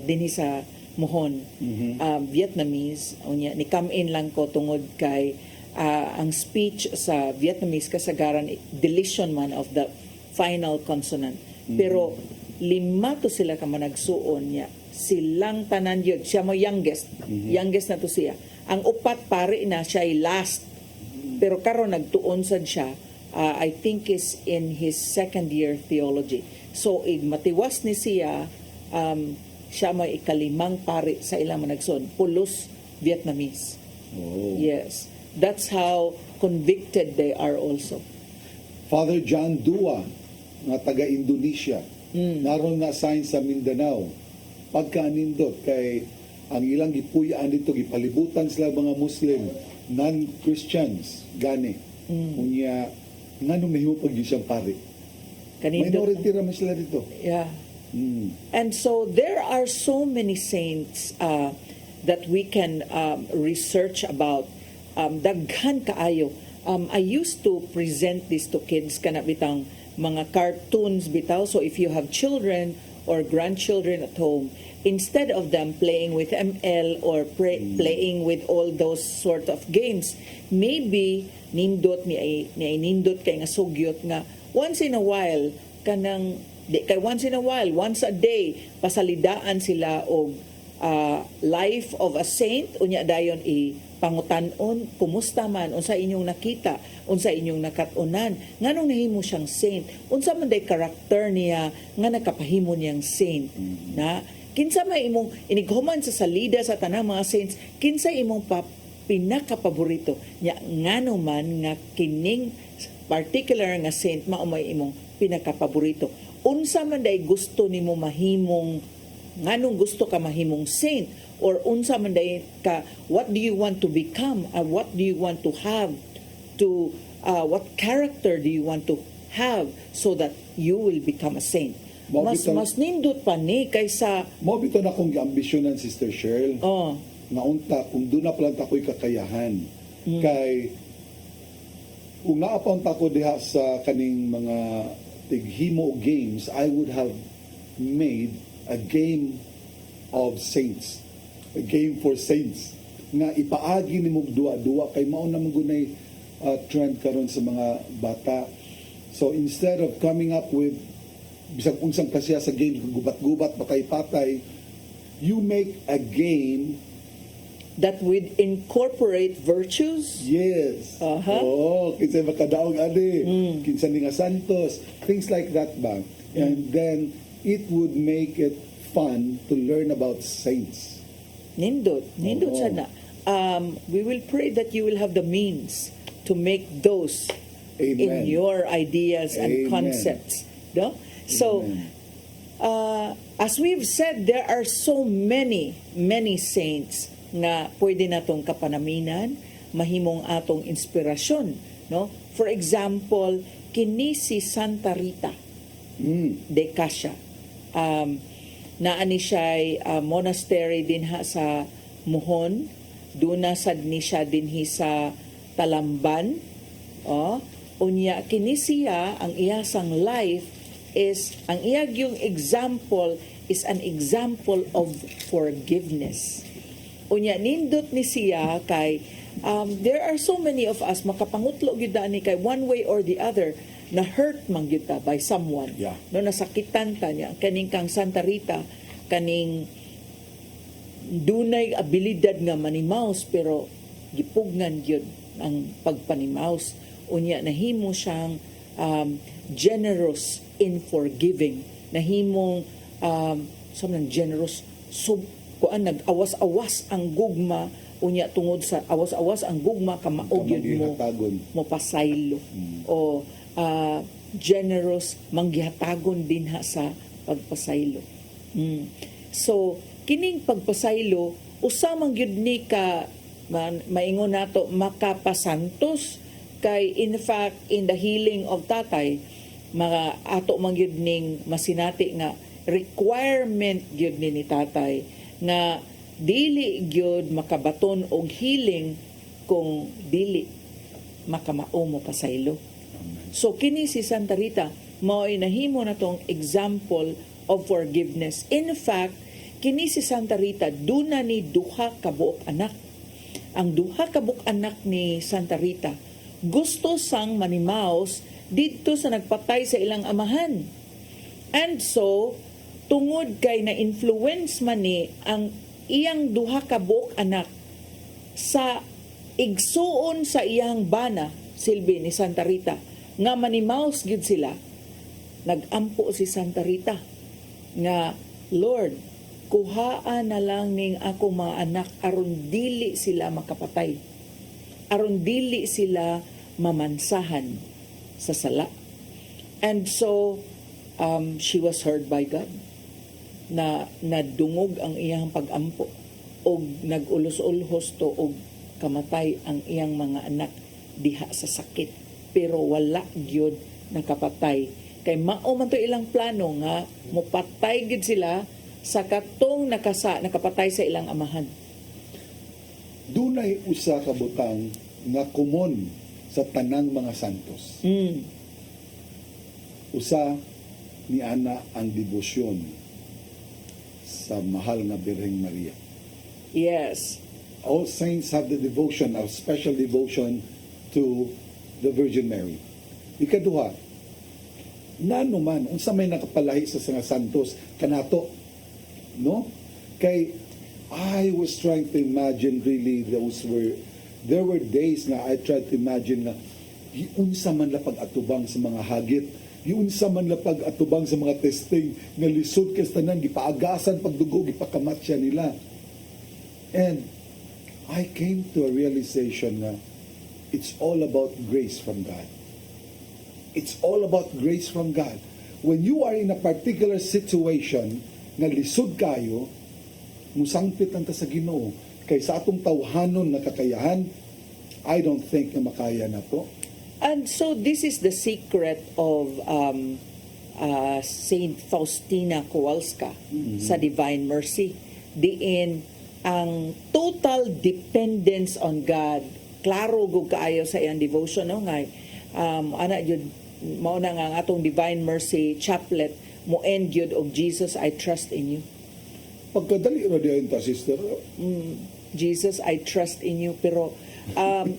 Speaker 6: dinhi sa Mohon, Vietnamese. Unya ni come in lang ko tungod kay ang speech sa Vietnamese kasagaran deletion man of the final consonant. Pero lima to sila ka managsuon niya. Silang tanan yun. Siya mo youngest. Youngest na to siya. Ang upat pare na siya ay last. Pero karon nagtuon sad siya. I think is in his second year theology. So, matiwas ni siya, siya may ikalimang pare sa ilang managsuon. Pulos Vietnamese.
Speaker 5: Oh.
Speaker 6: Yes. That's how convicted they are also.
Speaker 5: Father John Dua, nga taga Indonesia, naroon na assign sa Mindanao. Pagkaanindot kay ang ilang gipuyaan dito, gipalibutan sila mga Muslim, non-Christians, gani. Unya, nga nung mahimo pag siyang pari. Minority raman sila dito.
Speaker 6: Yeah. And so there are so many saints that we can research about. Daghan kaayo. I used to present this to kids kana bitang mga cartoons bitaw. So if you have children or grandchildren at home, instead of them playing with ML or playing with all those sort of games, maybe nindot ni nindot kay nga sugyot nga once in a while kanang once a day pasalidaan sila og life of a saint unya dayon pangutanon kumusta man unsa inyong nakita unsa inyong nakatunan nganong nahimo siyang saint unsa man day karakter niya nga nakapahimo niyang saint na kinsa may imong inighuman sa salida sa tanang mga saints kinsa imong pinakapaborito nya ngano man nga kining particular nga saint mao may imong pinakapaborito unsa man day gusto nimo mahimong nganong gusto ka mahimong saint or unsa man day ka what do you want to become what do you want to have to what character do you want to have so that you will become a saint mas nindot pa ni kaysa
Speaker 5: Mo bito na kong ambisyonan, Sister Cheryl, nga unta kung doon na pala tako'y kakayahan kay kung naapaw ko diha sa kaning mga tighimo games, I would have made a game of saints, a game for saints nga ipaagi ni mo duwa kay mao na magunay trend karon sa mga bata. So instead of coming up with bisag unsang kasya sa game gubat-gubat patay-patay, you make a game
Speaker 6: that would incorporate virtues.
Speaker 5: yes.
Speaker 6: Aha.
Speaker 5: Oh, kinsa makadaog ade, kinsa ni nga santos, things like that ba. And then it would make it fun to learn about saints.
Speaker 6: Nindot
Speaker 5: Oo.
Speaker 6: sana. We will pray that you will have the means to make those in
Speaker 5: Amen.
Speaker 6: your ideas and
Speaker 5: Amen.
Speaker 6: concepts. No? So,
Speaker 5: Amen.
Speaker 6: as we've said, there are so many saints nga pwede natong kapanaminan, mahimong atong inspirasyon. No? For example, kini si Santa Rita de Cassia. Naani siya'y monastery din ha sa Mohon. Doon na sad ni siya dinhi sa Talamban. Unya, kini siya, ang iyasang life is, ang iyag yung example is an example of forgiveness. Unya, nindot ni siya kay there are so many of us makapangutlo gyud ani kay one way or the other na hurt man gyud ta by someone.
Speaker 5: Yeah.
Speaker 6: No, nasakitan ta niya kaning kang Santa Rita, kaning dunay abilidad nga manimaus pero gipugnan gyud ang pagpanimaus, unya nahimo siyang generous in forgiving, nahimong somnang generous kuan nag-awas-awas ang gugma, unya tungod sa awas-awas ang gugma kamao gyud mo
Speaker 5: Kamangihatagon.
Speaker 6: mo pasaylo o generous manggihatagon din ha sa pagpasaylo. So kining pagpasaylo usa man gyud ni ka maingon nato makapasantos, kay in fact in the healing of tatay mga ato man gyud ning masinati nga requirement gyud ni tatay nga dili gyud makabaton og healing kung dili makamao mo pasaylo. So kini si Santa Rita mao'y nahimo na tong example of forgiveness. In fact, kini si Santa Rita duna ni duha ka buok anak. Ang duha ka buok anak ni Santa Rita gusto sang manimaos didto sa nagpatay sa ilang amahan. And so tungod kay na influence man ni ang iyang duha ka buok anak sa igsuon sa iyang bana silbi ni Santa Rita nga manimaos gid sila, nagampo si Santa Rita nga Lord, kuhaan na lang ning ako mga anak aron dili sila makapatay, aron dili sila mamansahan sa sala. And so she was heard by God na nadungog ang iyang pag-ampo og nag-ulos-ulhos to og kamatay ang iyang mga anak diha sa sakit, pero wala gyud nakapatay kay mao man to ilang plano nga mopatay gid sila sa katong nakapatay sa ilang amahan.
Speaker 5: Dunay usa ka butang nga kumon sa tanang mga santos. Usa ni ana ang debosyon sa mahal nga Birheng Maria.
Speaker 6: Yes.
Speaker 5: All saints have the devotion, a special devotion to the Virgin Mary. Ikaduha, nano man, unsa may nakapalahi sa mga santos kanato, no? Kay I was trying to imagine really there were days na I tried to imagine nga unsa man la pag-atubang sa mga hagit, unsa man la pag-atubang sa mga testing nga lisod kay tanan gipaagasan pagdugo gipakamatya nila. And I came to a realization na it's all about grace from God. It's all about grace from God. When you are in a particular situation nga lisod kayo, musangpit ang ta sa Ginoo. Kay sa atong tawhanon na kakayahan, I don't think na makaya na to.
Speaker 6: And so this is the secret of Saint Faustina Kowalska sa Divine Mercy. Diin ang total dependence on God. Klaro gug kaayo sa iyang devotion, no? Nga ana jud mao na nga ang atong Divine Mercy chaplet mo end gyud og Jesus, I trust in you.
Speaker 5: Pagkadali ra diyan ta, sister.
Speaker 6: Jesus, I trust in you. Pero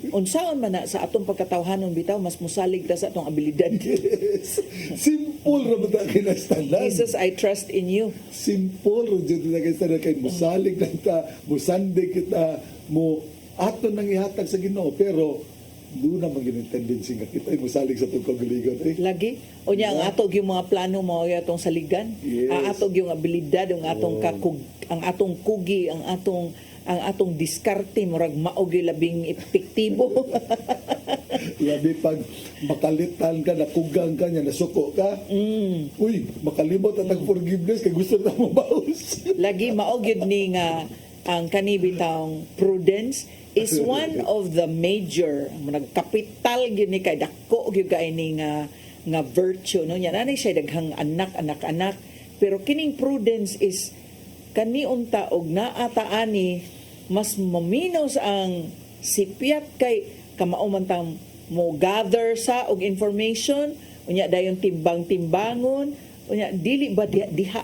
Speaker 6: unsaon man na sa atong pagkatawhanon bitaw, mas musalig ta sa atong abilidad.
Speaker 5: Yes. Simple ra ba ta kinastanan?
Speaker 6: Jesus, I trust in you.
Speaker 5: Simple ra jud ta kinastanan kay musalig lang ta, musande kita, mo ato nang ihatag sa Ginoo, pero doon na maging tendency nga kita musalig sa itong kagaligan.
Speaker 6: Lagi. O niya, ang atog yung mga plano mo, yung atong saligan.
Speaker 5: Yes.
Speaker 6: Ang atog yung abilidad, ang atong ang atong kugi, ang atong diskarte, murag maog yung labing epektibo.
Speaker 5: Labi pag makalitan ka, nakugang ka niya, nasuko ka, uy, makalimot at ang forgiveness, kay gusto na mabaos.
Speaker 6: Lagi maog yun ni nga ang kanibitang prudence is one of the major nagkapital gyud ni kay dako gyud kay ni nga virtue, no? Yan anay siya daghang anak pero kining prudence is kani unta og naataani mas maminos ang sipyat kay kamao man tang mo gather sa og information unya dayon timbang-timbangon unya dili ba diha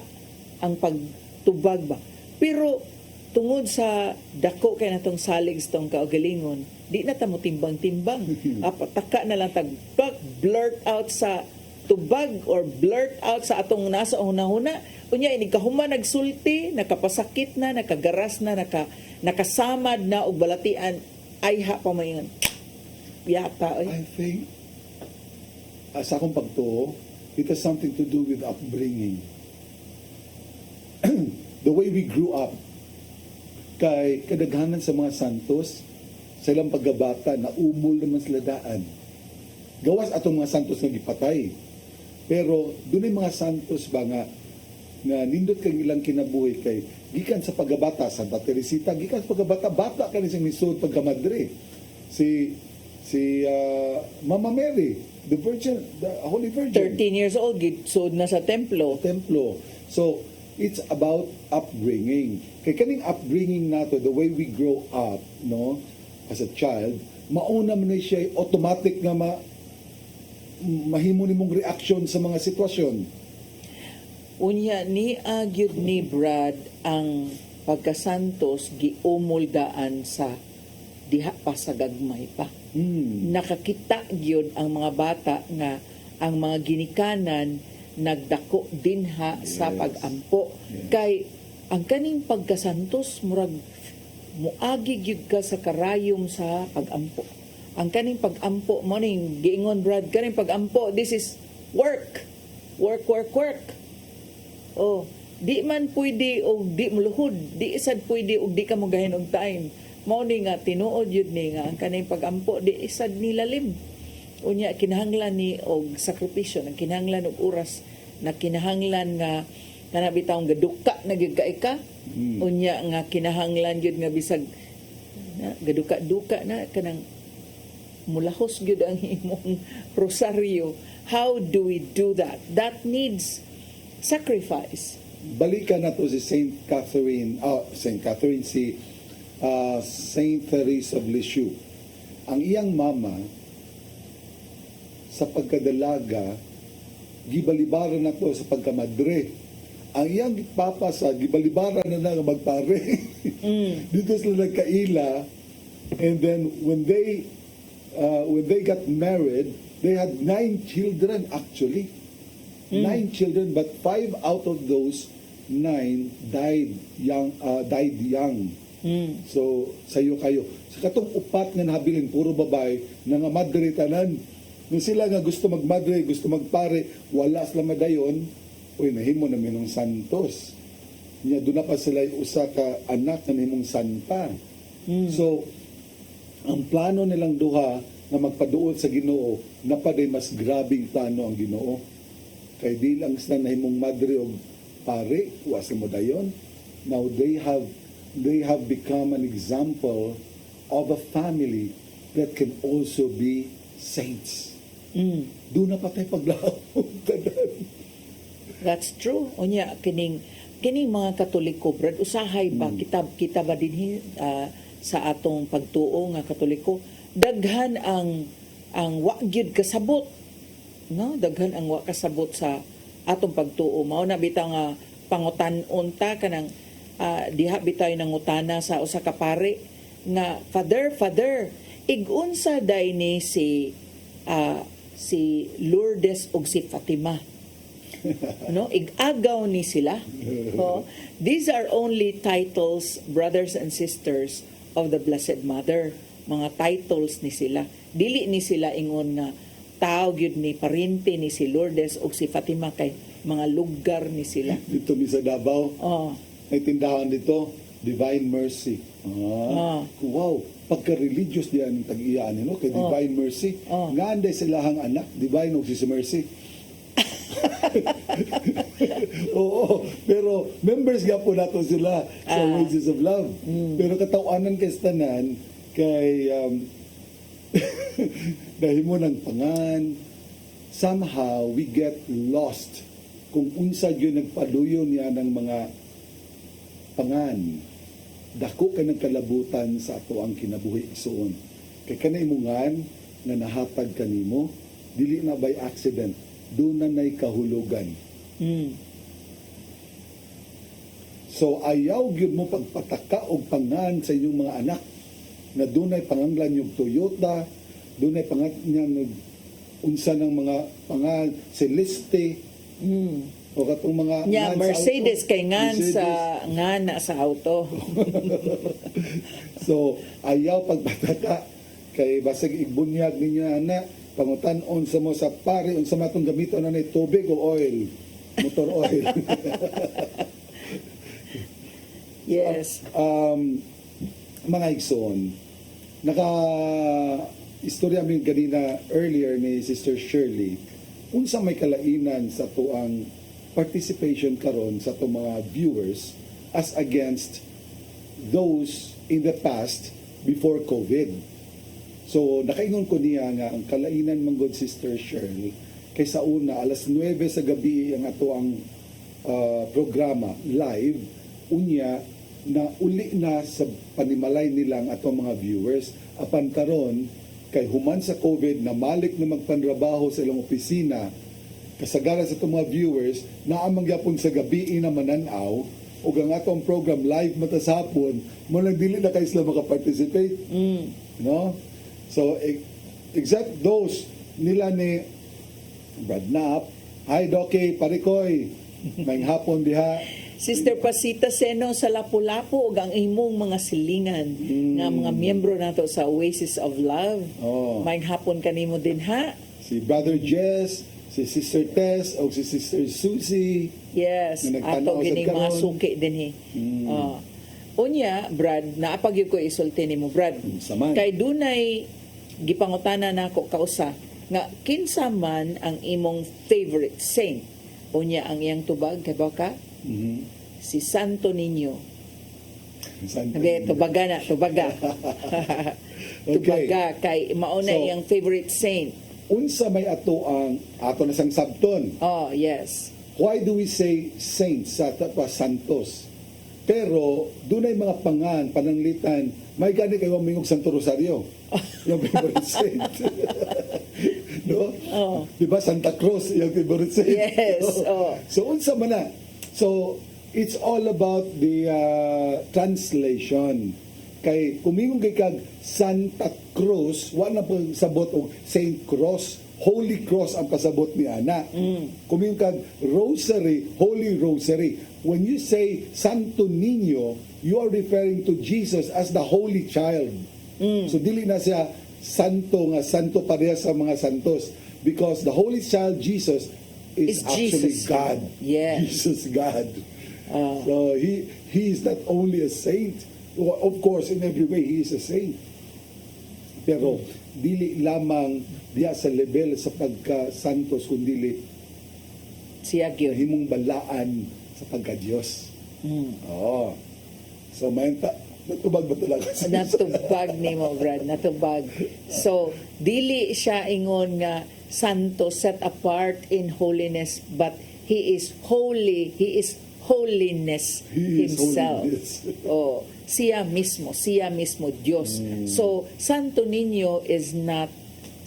Speaker 6: ang pagtubag ba, pero tungod sa dako kay natong salig sa tong kaugalingon, di na ta mo timbang-timbang. Pataka na lang tag blurt out sa tubag or blurt out sa atong nasa una-una. Unya ini kahuman nagsulti, nakapasakit na, nakagaras na, nakasamad na og balatian, ay ha pa mayon. Yata
Speaker 5: I think, sa akong pagtuo, it has something to do with upbringing. The way we grew up, kay kadaghanan sa mga santos, sa ilang pagkabata, na umol naman sila daan. Gawas atong mga santos nga gipatay. Pero doon mga santos ba nga nindot kang ilang kinabuhi kay gikan sa pagkabata, Santa Teresita, gikan sa pagkabata, bata ka rin siyang nisod pagkamadre. Si Mama Mary, the Holy Virgin.
Speaker 6: 13 years old, gitsod na sa templo.
Speaker 5: So, it's about upbringing. Kay kaning upbringing nato, the way we grow up, no, as a child, mauna man na siya automatic nga mahimo nimong reaction sa mga sitwasyon.
Speaker 6: Unya ni agyud ni Brad ang pagkasantos giumuldaan sa diha pa sa gagmay pa. Nakakita gyud ang mga bata nga ang mga ginikanan nagdako dinha sa pag-ampo. Kay ang kaning pagkasantos murag muagi gyud ka sa karayom sa pag-ampo. Ang kaning pag-ampo mo ning giingon Brad, kaning pag-ampo, this is work. Work. Oh, di man pwede o di muluhod, di isad pwede o di ka mo gahin og time. Mao ni nga tinuod yun ni nga ang kanay pag-ampo di isad ni lalim. Unya kinahanglan ni og sakripisyo, nang kinahanglan og oras, na kinahanglan nga kana bitawng gaduka na gyud ka. Unya nga kinahanglan gyud nga bisag gaduka-duka na kanang mulahos gyud ang imong rosaryo. How do we do that? That needs sacrifice.
Speaker 5: Balikan na to si Saint Catherine, si Saint Therese of Lisieux. Ang iyang mama, sa pagkadalaga, gibalibaran na to sa pagkamadre. Ang iyang papa sa gibalibaran na magpare. Dito sila nagkaila, and then when they got married, they had 9 children actually. 9 children, but 5 out of those 9 died young. So, sayo kayo. Sa katong upat nga nahabilin, puro babae, na nga madre tanan. Nung sila nga gusto magmadre, gusto magpare, wala sila madayon, uy, nahimo na minong santos. Nya doon na pa sila usa ka anak na nahimong santa. So, ang plano nilang duha na magpaduol sa Ginoo, napaday mas grabing plano ang Ginoo. Kay di lang sila nahimong madre o pare, was mo dayon. Now they have become an example of a family that can also be saints. Doon na patay paglahong tanan.
Speaker 6: That's true. Unya kining mga Katoliko, Brad, usahay ba kita ba dinhi sa atong pagtuo nga Katoliko, daghan ang wa gyud kasabot, no? Daghan ang wa kasabot sa atong pagtuo. Mao na bitaw nga pangutan-on ta kanang diha bitaw nangutana sa usa ka pare nga father, igunsa day ni si Lourdes ug si Fatima. No, igagaw ni sila. No? These are only titles, brothers and sisters of the Blessed Mother. Mga titles ni sila. Dili ni sila ingon nga tao gyud ni parinti ni si Lourdes ug si Fatima, kay mga lugar ni sila.
Speaker 5: Dito mi sa Davao, may tindahan dito, Divine Mercy. Wow, pagka-religious diyan ang tag-iyaan, no? Kay Divine Mercy. Nga anday silahang anak, Divine ug si Mercy. Oo, pero members nga po nato sila sa Wages of Love. Pero katawanan kay tanan kay dahil mo ng pangan, somehow we get lost kung unsa yun nagpaduyon niya ng mga pangan. Dako ka ng kalabutan sa ato ang kinabuhi igsoon. Kay kanay mungan nga nahatag kanimo, dili na by accident, doon na nay kahulugan. So ayaw gyud mo pagpataka og pangan sa inyong mga anak na dunay panganglan yung Toyota, dunay pangan og unsa ng mga pangan Celeste, o katong mga
Speaker 6: Nya
Speaker 5: ngan sa
Speaker 6: Mercedes
Speaker 5: auto.
Speaker 6: kay ngan
Speaker 5: Mercedes.
Speaker 6: sa auto.
Speaker 5: So ayaw pagpataka kay basig igbunyag ninyo ana pangutan-on sa mo sa pare unsa matong gamiton na tubig o oil, motor oil.
Speaker 6: Yes.
Speaker 5: Mga igsoon, istorya mi ganina earlier ni Sister Shirley, unsa may kalainan sa tuang participation karon sa tuong mga viewers as against those in the past before COVID. So nakaingon ko niya nga ang kalainan man god Sister Shirley kay sa una alas 9 sa gabi ang ato ang programa live unya na uli na sa panimalay nilang atong mga viewers apan karon kay human sa COVID na malik na magpanrabaho sa ilang opisina kasagaran sa itong mga viewers na amang gyapon sa gabi na mananaw o ang atong program live matasapon mo lang dili na kayo sila makaparticipate no so exact those nila ni Brad Knapp, hi Doki Parikoy may hapon diha.
Speaker 6: Sister Pasita Seno sa Lapu-Lapu ug ang imong mga silingan nga mga miyembro nato sa Oasis of Love.
Speaker 5: Oh.
Speaker 6: May hapon kanimo din ha.
Speaker 5: Si Brother Jess, si Sister Tess, o si Sister Susie.
Speaker 6: Yes,
Speaker 5: Nga nagtanaw
Speaker 6: ato
Speaker 5: sa
Speaker 6: gini mga
Speaker 5: karon.
Speaker 6: suki din Unya, Brad, naapag ko isulti nimo Brad.
Speaker 5: Saman.
Speaker 6: Kay dunay gipangutana nako kausa nga kinsa man ang imong favorite saint. Unya ang iyang tubag kay ka? Si Santo Niño. Okay, tubaga na, tubaga. Tubaga kay mauna
Speaker 5: So,
Speaker 6: iyang favorite saint.
Speaker 5: Unsa may ato na sang sabton.
Speaker 6: Oh, yes.
Speaker 5: Why do we say saints sa tapos santos? Pero dunay mga pananglitan, may gani kayo mingog Santo Rosario. Yung favorite saint. No?
Speaker 6: Oh.
Speaker 5: Diba Santa Cruz yung favorite saint?
Speaker 6: Yes,
Speaker 5: No?
Speaker 6: oh.
Speaker 5: So unsa man na? So it's all about the translation. Kay kumingong kay kag Santa Cruz, wala pa sabot og Saint Cross, Holy Cross ang kasabot ni ana. Kumingong kag Rosary, Holy Rosary. When you say Santo Niño, you are referring to Jesus as the Holy Child. So dili na siya santo nga santo pareha sa mga santos because the Holy Child Jesus is
Speaker 6: Is
Speaker 5: actually
Speaker 6: Jesus.
Speaker 5: God.
Speaker 6: Yes.
Speaker 5: Jesus God. So he is not only a saint. Well, of course, in every way, he is a saint. Pero dili lamang diya sa level sa pagka-santos, kundi
Speaker 6: Siya gyud.
Speaker 5: himong balaan sa pagka-Diyos. Oo. So, natubag ba talaga?
Speaker 6: Natubag nimo Brad, natubag. So dili siya ingon nga santo, set apart in holiness, but he is holy, he is holiness
Speaker 5: He is
Speaker 6: himself.
Speaker 5: holiness.
Speaker 6: Oh, siya mismo Diyos. So Santo Niño is not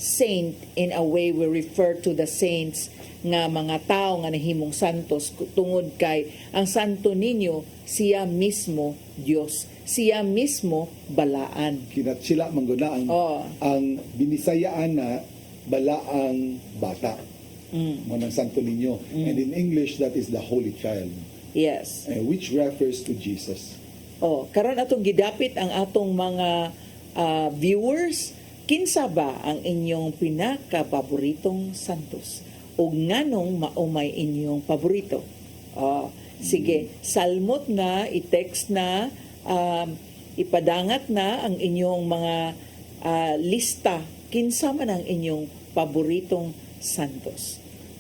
Speaker 6: saint in a way we refer to the saints nga mga tao nga nahimong santos tungod kay ang Santo Niño siya mismo Diyos. Siya mismo balaan.
Speaker 5: Kinatsila mangguna
Speaker 6: Oo.
Speaker 5: ang binisayaan na balaang bata. Mo ng Santo Niño. And in English, that is the Holy Child,
Speaker 6: Yes.
Speaker 5: which refers to Jesus.
Speaker 6: Oh, karon atong gidapit ang atong mga viewers, kinsa ba ang inyong pinaka-paboritong santos? O nganong maumay inyong paborito? Sige, salmot na, i-text na, ipadangat na ang inyong mga lista. Kinsa man ang inyong paboritong santos?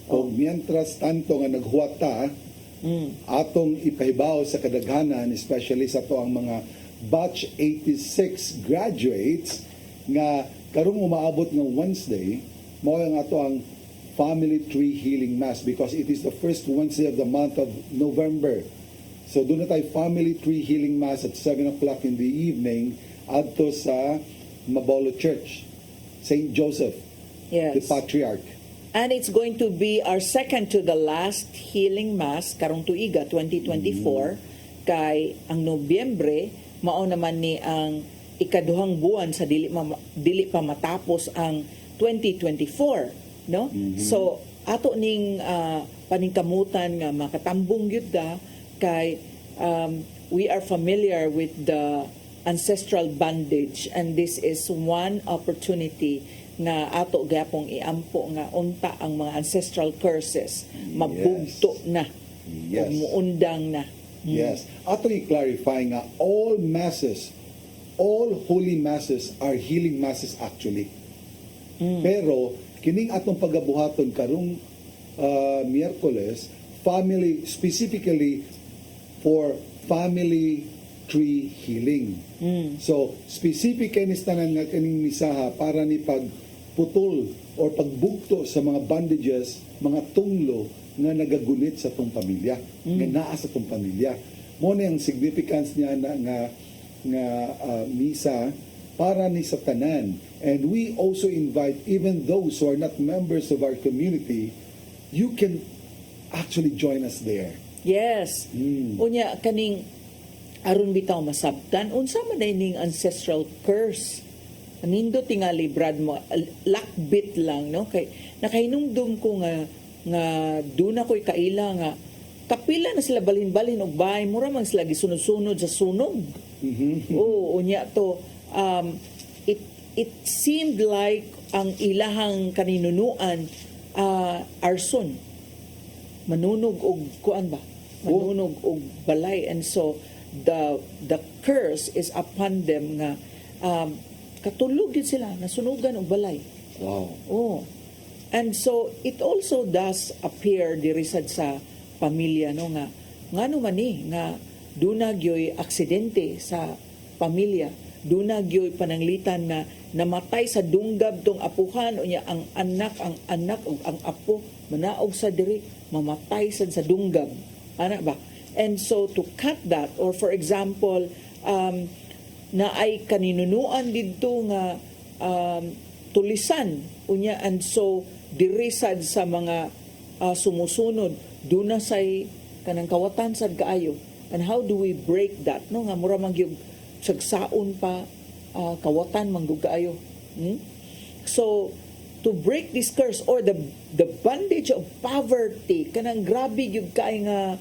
Speaker 5: O mientras tanto nga naghuwata, atong ipahibaw sa kadaghanan, especially sa to ang mga batch 86 graduates nga karong umaabot ng Wednesday, mao ang ato ang Family Tree Healing Mass because it is the first Wednesday of the month of November. So doon na tayo Family Tree Healing Mass at 7 o'clock in the evening adto sa Mabolo Church, St. Joseph, the
Speaker 6: Yes.
Speaker 5: Patriarch.
Speaker 6: And it's going to be our second to the last healing mass karong tuiga 2024 kay ang Nobyembre mao naman ni ang ikaduhang buwan sa dili pa matapos ang 2024, no? So ato ning paningkamutan nga makatambong gyud da kay we are familiar with the ancestral bondage, and this is one opportunity nga ato gyapong iampo nga unta ang mga ancestral curses mabugto na
Speaker 5: Yes.
Speaker 6: o muundang na.
Speaker 5: Yes. Ato i-clarify nga, all masses, all holy masses are healing masses actually. Pero, kining atong pagabuhaton karong Miyerkules, family, specifically for family tree healing. So, specific kay tanan nga kining misaha para ni pagputol or pagbugto sa mga bandages, mga tunglo nga nagagunit sa tong pamilya, nga naa sa tong pamilya. Mo na ang significance niya na nga misa para ni sa tanan. And we also invite even those who are not members of our community, you can actually join us there.
Speaker 6: Yes. Unya kaning aron bitaw masabtan unsa man ning ancestral curse. Nindo tingali Brad mo lakbit lang no kay nakahinumdum ko nga duna ko'y kaila nga kapila na sila balhin-balhin og bahay mura man sila gisunod-sunod sa sunog. Oo, unya to it seemed like ang ilahang kaninunuan arson manunog og kuan ba manunog og balay, and so the curse is upon them nga katulog yun sila nasunugan og balay.
Speaker 5: Wow.
Speaker 6: Oh. And so it also does appear diri sad sa pamilya no nga ngano man ni nga duna gyoy aksidente sa pamilya, duna gyoy pananglitan na namatay sa dunggab tong apuhan unya ang anak ug ang apo manaog sa diri mamatay sad sa dunggab ana ba. And so to cut that, or for example na ay kaninunuan didto nga tulisan unya, and so dirisad sa mga sumusunod duna say kanang kawatan sad kaayo, and how do we break that no nga mura man gyud sagsaon pa kawatan manggug kaayo. So to break this curse or the bondage of poverty kanang grabe gyud kay nga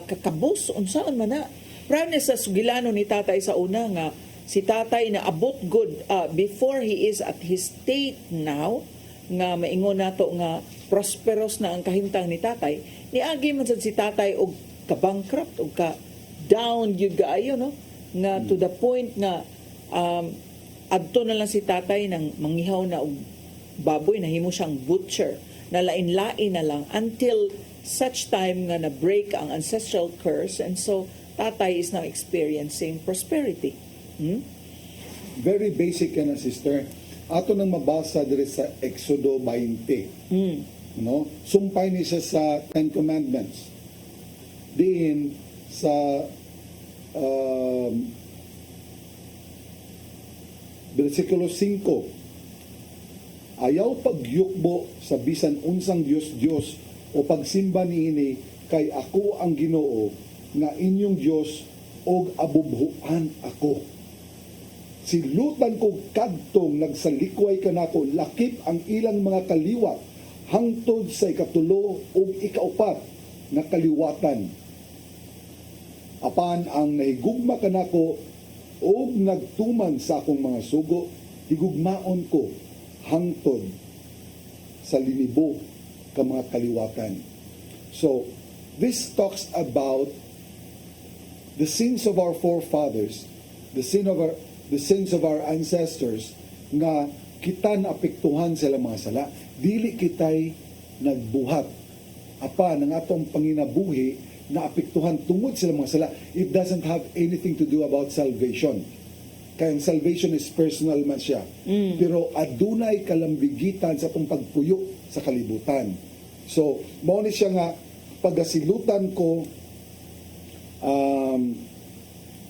Speaker 6: kakabos unsaon man na promise sa sugilano ni tatay sa una nga si tatay na abot good before he is at his state now nga maingon nato nga prosperous na ang kahimtang ni tatay, niagi man sad si tatay og ka-bankrupt og ka down gyud kaayo no nga to the point nga adto na lang si tatay nang manghihaw na og baboy, nahimo siyang butcher na lain-lain na lang until such time nga na-break ang ancestral curse, and so tatay is now experiencing prosperity.
Speaker 5: Very basic yan na, sister. Ato nang mabasa diri sa Exodo 20. No? Sumpay ni siya sa Ten Commandments. Diin sa versikulo 5, ayaw pagyukbo sa bisan unsang Diyos o pagsimba niini kay ako ang Ginoo nga inyong Diyos og abubhuan ako. Silutan ko kadtong nagsalikway kanako lakip ang ilang mga kaliwat hangtod sa ikatulo ug ikaupat nga kaliwatan. Apan ang nahigugma kanako ug nagtuman sa akong mga sugo, higugmaon ko hangtod sa linibo ka mga kaliwatan. So, this talks about the sins of our forefathers, the sins of our ancestors, nga kita naapektuhan sila mga sala. Dili kitay nagbuhat. Apa, ng atong panginabuhi, naapektuhan tungod sila mga sala. It doesn't have anything to do about salvation. Kaya ang salvation is personal man siya. Pero adunay kalambigitan sa itong pagpuyo sa kalibutan. So, mao ni siya nga, pagasilutan ko,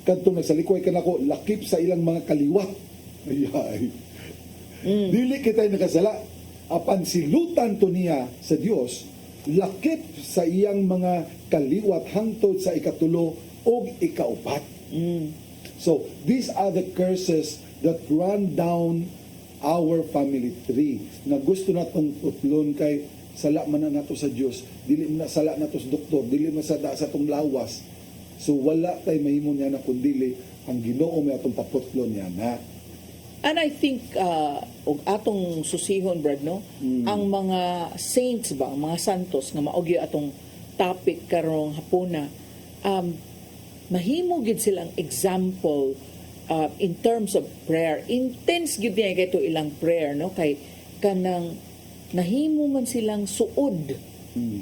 Speaker 5: kadto nagsalikway kanako lakip sa ilang mga kaliwat. Ayay. Dili kitay nakasala. Apan silutan to niya sa Dios, lakip sa iyang mga kaliwat hangtod sa ikatulo ug ikaupat. So, these are the curses that run down our family tree na gusto natong tutlon kay sala man na nato sa Dios, dili man na sala nato sa doktor, dili man sa tong lawas. So wala tay mahimo niya na kundili ang Ginoo may atong paputlon niya na.
Speaker 6: And I think, og atong susihon, Brad, no? Ang mga saints ba, ang mga santos, nga maugyo atong topic karong hapuna, mahimo gid silang example in terms of prayer. Intense gid niya kay to ilang prayer, no? Kay kanang nahimo man silang suod.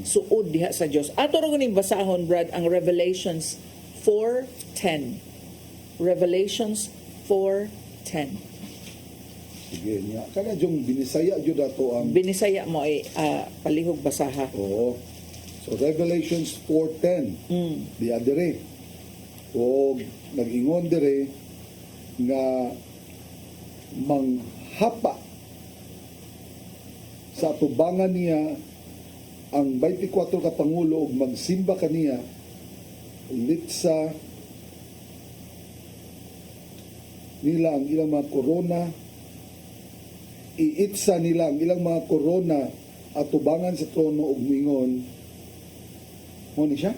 Speaker 6: Suod diha sa Dios. Ato ra kuning basahon, Brad, ang Revelations 4:10. Revelations 4:10.
Speaker 5: Sige niya. Kana jung binisaya jud ato ang
Speaker 6: Binisaya mo ay palihog basaha.
Speaker 5: Oo. So Revelations 4:10. Di adire. O nag-ingon dire nga manghapa sa atubangan niya ang 24 ka pangulo ug magsimba kaniya litsa nila ang ilang mga korona, iitsa nila ang ilang mga korona at tubangan sa trono ug mingon mo ni siya?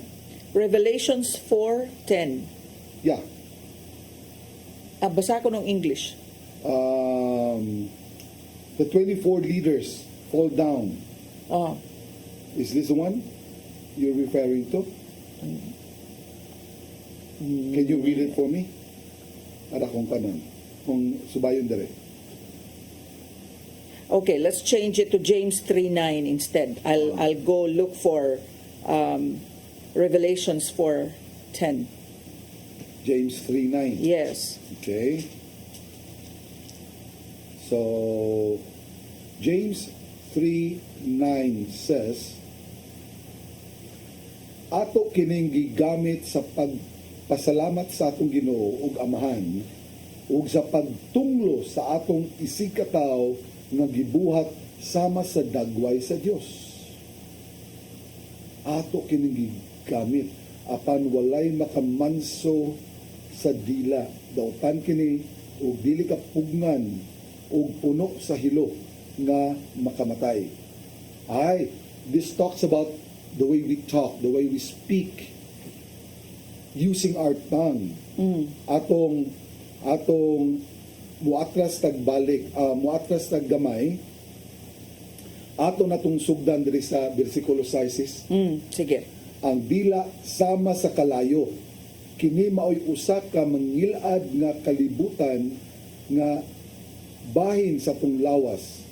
Speaker 6: Revelations 4:10.
Speaker 5: Yeah.
Speaker 6: Basa ko ng English.
Speaker 5: The 24 leaders fall down.
Speaker 6: Oh,
Speaker 5: Is this the one you're referring to? Can you read it for me? Ara kong kanan. Kung subayon dire.
Speaker 6: okay, let's change it to James 3:9 instead. I'll go look for Revelations 4:10.
Speaker 5: James 3:9.
Speaker 6: Yes.
Speaker 5: Okay. So, James 3:9 says, ato kining gigamit sa pagpasalamat sa atong Ginoo ug Amahan ug sa pagtunglo sa atong isigkataw nga gibuhat sama sa dagway sa Dios. Ato kining gigamit apan walay makamanso sa dila. Dautan kini ug dili ka pugngan ug puno sa hilo nga makamatay. This talks about the way we talk, the way we speak, using our tongue. Atong muatras tagbalik, muatras taggamay, ato natong sugdan diri sa bersikulo 6.
Speaker 6: Sige.
Speaker 5: Ang dila sama sa kalayo. Kini maoy usa ka mangilad nga kalibutan nga bahin sa tong lawas.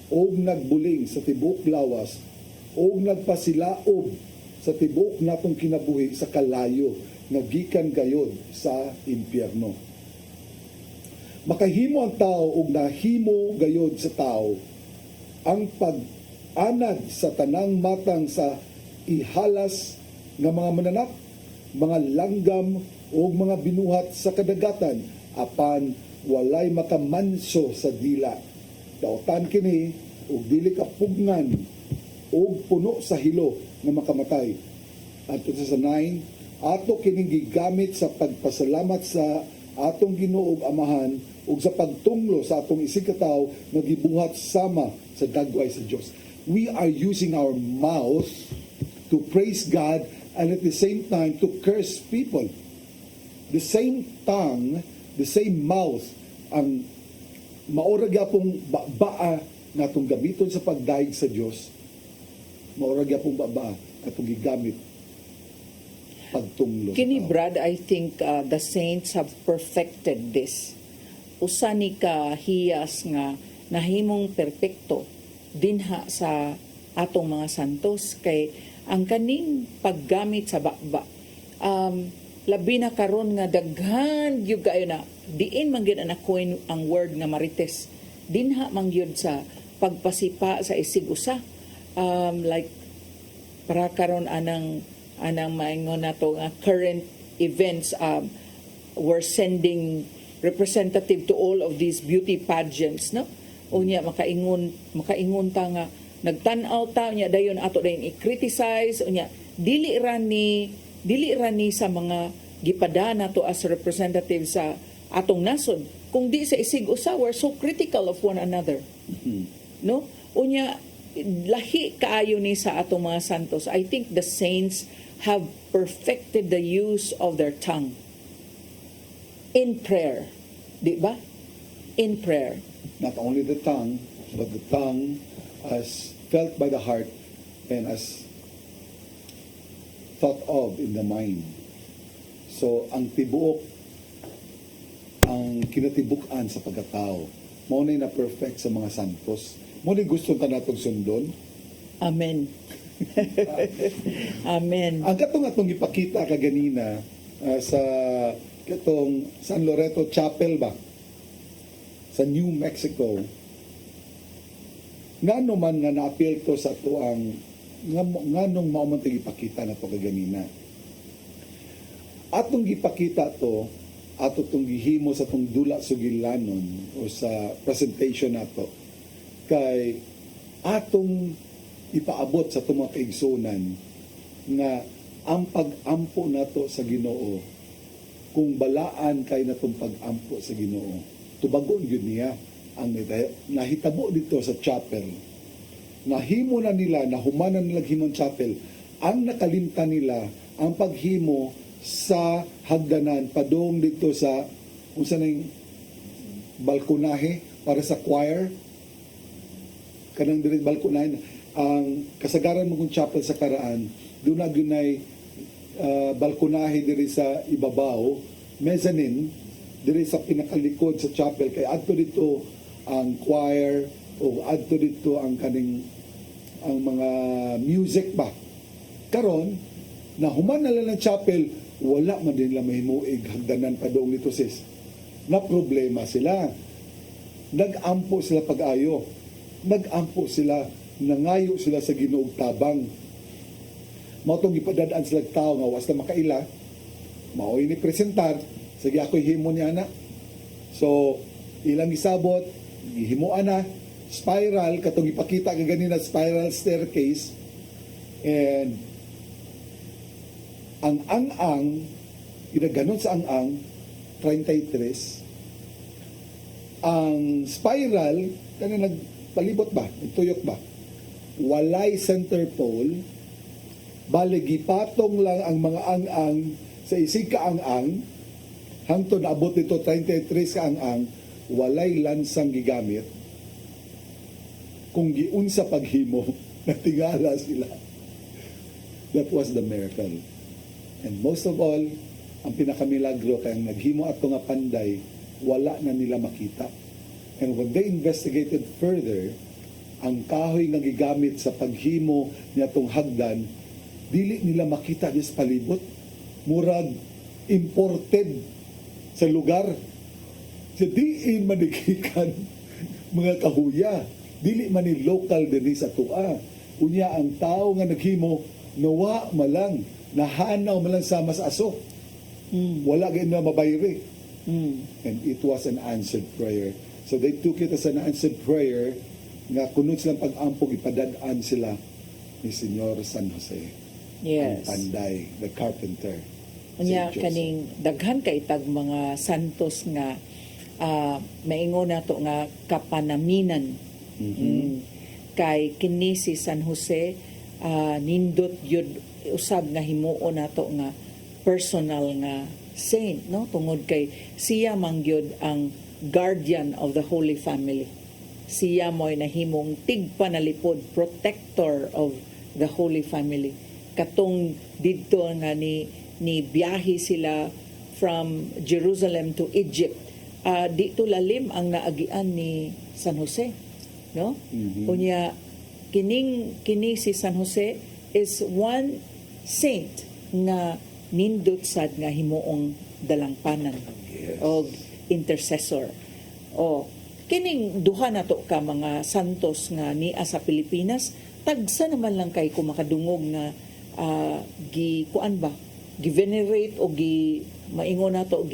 Speaker 5: Og nagbuling sa tibok lawas og nagpasilaob sa tibok natong kinabuhi sa kalayo nga gikan gayod sa impyerno. Makahimo ang tao og nahimo gayod sa tao ang pag-anad sa tanang matang sa ihalas nga mga mananap, mga langgam o mga binuhat sa kadagatan apan walay makamanso sa dila. Dautan kini og dili ka pugngan og puno sa hilo nga makamatay. At sa 9, ato kining gigamit sa pagpasalamat sa atong Ginoo ug Amahan ug sa pagtunglo sa atong isigkataw nga gibuhat sama sa dagway sa Dios. We are using our mouth to praise God and at the same time to curse people. The same tongue, the same mouth ang maura gyapong baa natong gamiton sa pagdaig sa Dios. Maura gyapong baa atong gigamit pagtunglo.
Speaker 6: Kini, Brad, I think the saints have perfected this. Usa ni ka hiyas nga nahimong perpekto dinha sa atong mga santos kay ang kaning paggamit sa bakba. Labi na karon nga daghan gyud kayo na diin man gyud na coin ang word nga marites. Dinha man gyud sa pagpasipa sa isig usa. Like para karon anang maingon nato nga current events, we're sending representative to all of these beauty pageants, no? Unya makaingon ta nga nagtan-aw ta nya dayon ato dayon i-criticize unya dili ra ni dili ra ni sa mga gipada nato as representative sa atong nasod, kung di sa isig usa, we're so critical of one another. No? Unya, lahi kaayo ni sa atong mga santos. I think the saints have perfected the use of their tongue in prayer. Di ba? In prayer.
Speaker 5: Not only the tongue, but the tongue as felt by the heart and as thought of in the mind. So, ang tibuok, ang kinatibukan sa pagkatao, mao na na-perfect sa mga santos. Mao na gusto ka natong sundon.
Speaker 6: Amen. Amen.
Speaker 5: Ang katong atong ipakita kaganina sa katong San Loreto Chapel ba? Sa New Mexico. Ngano man nga na-appeal to sa to ang nganong mao man ipakita na to kaganina. Atong gipakita to ato tong gihimo sa tong dula sugilanon o sa presentation nato kay atong ipaabot sa itong mga kaigsunan nga ang pag-ampo nato sa Ginoo, kung balaan kay natong pag-ampo sa Ginoo, tubagon yun niya ang nahitabo dito sa chapel. Nahimo na nila, nahumanan nila himong chapel, ang nakalimtan nila ang paghimo sa hagdanan padong dito sa kung saan yung balkonahe para sa choir, kanang diri balkonahe. Ang kasagaran mo kung chapel sa karaan, doon na ginay balkonahe diri sa ibabaw, mezzanine, diri sa pinakalikod sa chapel, kay adto dito ang choir o adto dito ang kaning ang mga music ba. Karon, nahuman na lang ng chapel, wala man din lang mahimuig hagdanan pa doon dito sis. Na problema sila. Nag-ampo sila pag-ayo. Nag-ampo sila, nangayo sila sa Ginoong tabang. Mautong ipadadaan sila tao nga was na makaila, maoy ni presentar, sige ako'y himo niya na. So, ilang isabot, gihimuan na, spiral, katong ipakita ka ganina, spiral staircase, and ang ang-ang, ginaganon sa ang-ang, 33, ang spiral, kaya nagpalibot ba, nagtuyok ba, walay center pole, bali gipatong lang ang mga ang-ang sa isig ka ang-ang, hangtod abot nito 33 ka ang-ang, walay lansang gigamit, kung giunsa paghimo, natingala sila. That was the miracle. And most of all, ang pinakamilagro kay ang naghimo ato nga panday, wala na nila makita. And when they investigated further, ang kahoy nga gigamit sa paghimo niyatong hagdan, dili nila makita dis palibot. Murag imported sa lugar. Sa diin manigikan mga kahuya. Dili man ni local din sa tua. Unya ang tao nga naghimo, nawa malang, nahanaw malang sama sa aso. Wala ganyan na mabayri. And it was an answered prayer. So they took it as an answered prayer nga kunod silang pag-ampog, ipadadaan sila ni Senyor San Jose.
Speaker 6: Yes.
Speaker 5: Ang panday, the carpenter.
Speaker 6: Unya
Speaker 5: Saint Joseph.
Speaker 6: kaning daghan kay tag mga santos nga maingon nato nga kapanaminan. Kay kini si San Jose nindot yun usab nga himuon nato nga personal nga saint, no, tungod kay siya mangyod ang guardian of the Holy Family. Siya mo'y nahimong tigpanalipod, protector of the Holy Family. Katong didto nga ni biyahe sila from Jerusalem to Egypt, dito lalim ang naagian ni San Jose, no? Unya kini si San Jose is one saint nga nindot sad nga himuong dalangpanan o intercessor. O kining duha na to ka mga santos nga niya sa Pilipinas, tagsa naman lang kay kumakadungog nga gi-venerate o maingon na to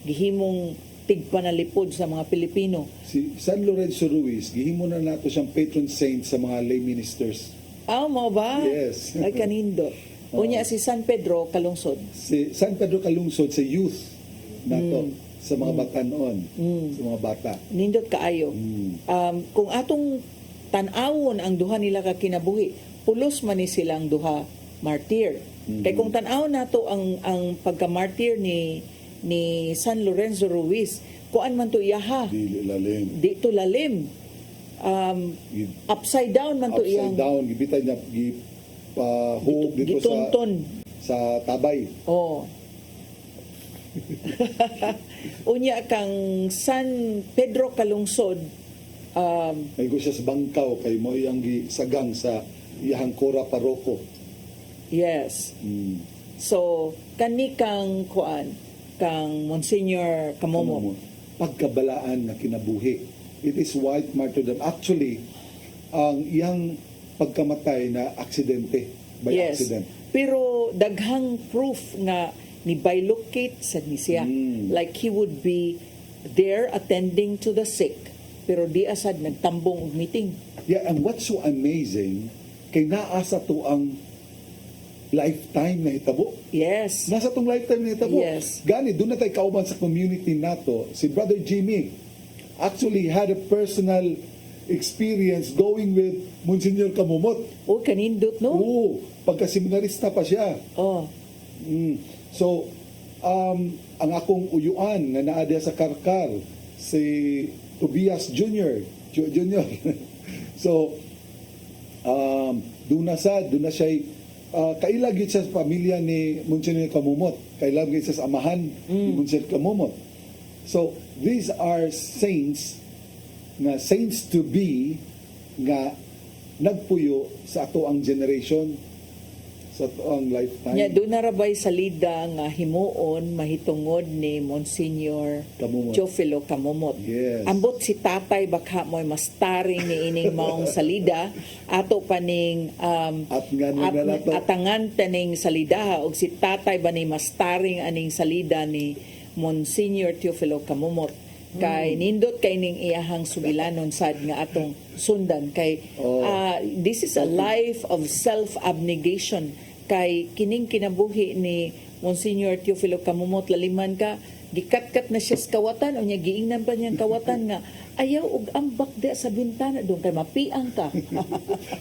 Speaker 6: gihimong tigpanalipod sa mga Pilipino.
Speaker 5: Si San Lorenzo Ruiz, gihimo na nato siyang patron saint sa mga lay ministers.
Speaker 6: Mo ba?
Speaker 5: Yes.
Speaker 6: Ay kanindo. Unya si San Pedro kalungsod.
Speaker 5: Si San Pedro kalungsod sa youth nato sa mga bata noon, sa mga bata.
Speaker 6: Nindot kaayo. Kung atong tan-awon ang duha nila ka kinabuhi, pulos man ni silang duha martir. Kay kung tan-awon nato ang pagka-martir ni San Lorenzo Ruiz, kuan man to iyaha,
Speaker 5: Dili lalim.
Speaker 6: di to lalim. Upside down man to
Speaker 5: Upside
Speaker 6: iyang
Speaker 5: down, gibita niya gipahug dito
Speaker 6: gitunton.
Speaker 5: sa tabay.
Speaker 6: Oh. Unya kang San Pedro kalungsod,
Speaker 5: May siya sa bangkaw kay mo iyang gisagang sa iyang Cora Paroko.
Speaker 6: yes. So kani kang kuan kang Monsignor Kamomo.
Speaker 5: Pagkabalaan na kinabuhi. It is white martyrdom. Actually, ang iyang pagkamatay na aksidente, by
Speaker 6: Yes.
Speaker 5: accident.
Speaker 6: Pero daghang proof nga ni bilocate sa ni siya. Like he would be there attending to the sick, pero di asad nagtambong og meeting.
Speaker 5: Yeah, and what's so amazing, kay naasa to ang lifetime na hitabo.
Speaker 6: Yes.
Speaker 5: Nasa tong lifetime na hitabo.
Speaker 6: Yes.
Speaker 5: Gani, doon na tayo kauban sa community nato. Si Brother Jimmy actually had a personal experience going with Monsignor Kamumot.
Speaker 6: O kanindot no?
Speaker 5: Oo, pagka-seminarista pa siya.
Speaker 6: Oh.
Speaker 5: So, ang akong uyuan na naadya sa Karkar, si Tobias Jr. Junior. So, doon na siya, kailag yun siya sa pamilya ni Monsignor Kamumot. Kailag yun siya sa amahan ni Monsignor Kamumot. So, these are saints to be nga nagpuyo sa ato ang generation, sa ato ang lifetime.
Speaker 6: Nya doon na rabay salida nga himuon mahitungod ni Monsignor
Speaker 5: Kamumot.
Speaker 6: Teofilo Kamumot.
Speaker 5: Yes.
Speaker 6: Ambot si tatay baka mo'y mastaring ni ining maong salida ato paning
Speaker 5: At nga nung nalato.
Speaker 6: atangan taning salida og si tatay ba ni mastaring aning salida ni Monsignor Teofilo Kamumot. Kay nindot kay ning iyahang sugilanon sad nga atong sundan kay this is a life of self-abnegation kay kining kinabuhi ni Monsignor Teofilo Kamumot laliman ka gikatkat na siya sa kawatan o niya giingnan pa niyang kawatan nga ayaw og ambak di sa bintana doon kay mapiang ka.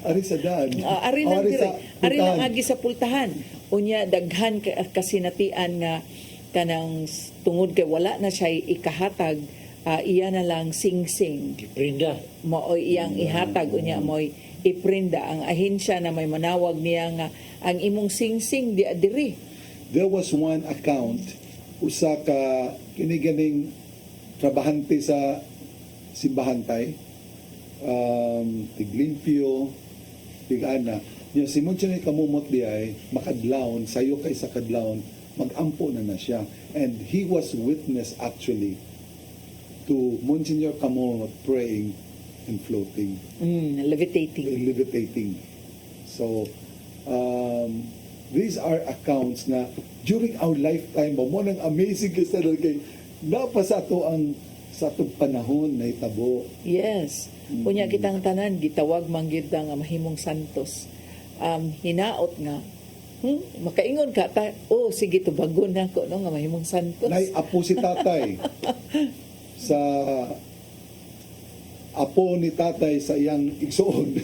Speaker 5: Ari sa daan.
Speaker 6: Ari lang
Speaker 5: Ari sa
Speaker 6: dire. Ari lang
Speaker 5: pultahan.
Speaker 6: agi sa pultahan. Unya daghan kasinatian nga kanang tungod kay wala na siya ikahatag iya na lang sing-sing.
Speaker 2: Prinda.
Speaker 6: Mo iyang ihatag unya mo'y iprinda ang ahensya na may manawag niya nga ang imong sing-sing di adiri.
Speaker 5: There was one account usa ka kiniganing trabahante sa simbahan tay, tiglimpyo, tigana. Yung si Monsignor Kamumot di ay makadlawon, sayo kay sa kadlawon, mag-ampo na siya. And he was witness actually to Monsignor Kamumot praying and floating,
Speaker 6: Levitating.
Speaker 5: levitating. So, these are accounts na during our lifetime mo nang amazing kasi kay napasa to ang sa atong panahon na itabo.
Speaker 6: Yes. Unya kitang tanan gitawag man gyud nga mahimong santos. Hinaot nga makaingon ka ta, sige tubagon na ko no nga mahimong santos.
Speaker 5: Nay apo si tatay sa apo ni tatay sa iyang igsoon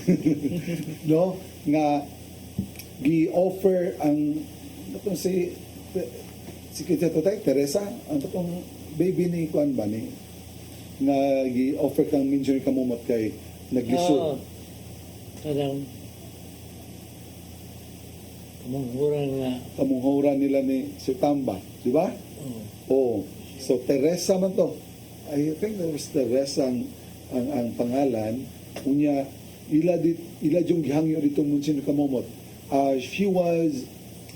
Speaker 5: no nga gi-offer ang itong si kita tatay Teresa ang itong baby ni Juan ba ni nga gi-offer kang Monsignor Kamumot kay naglisod.
Speaker 2: Kadang kamunghuran nga.
Speaker 5: Kamunghuran nila ni Sir Tamba, di ba? Oh. So Teresa man to. I think there was Teresa ang pangalan. Unya ila yung gihangyo dito Monsignor Kamumot. She was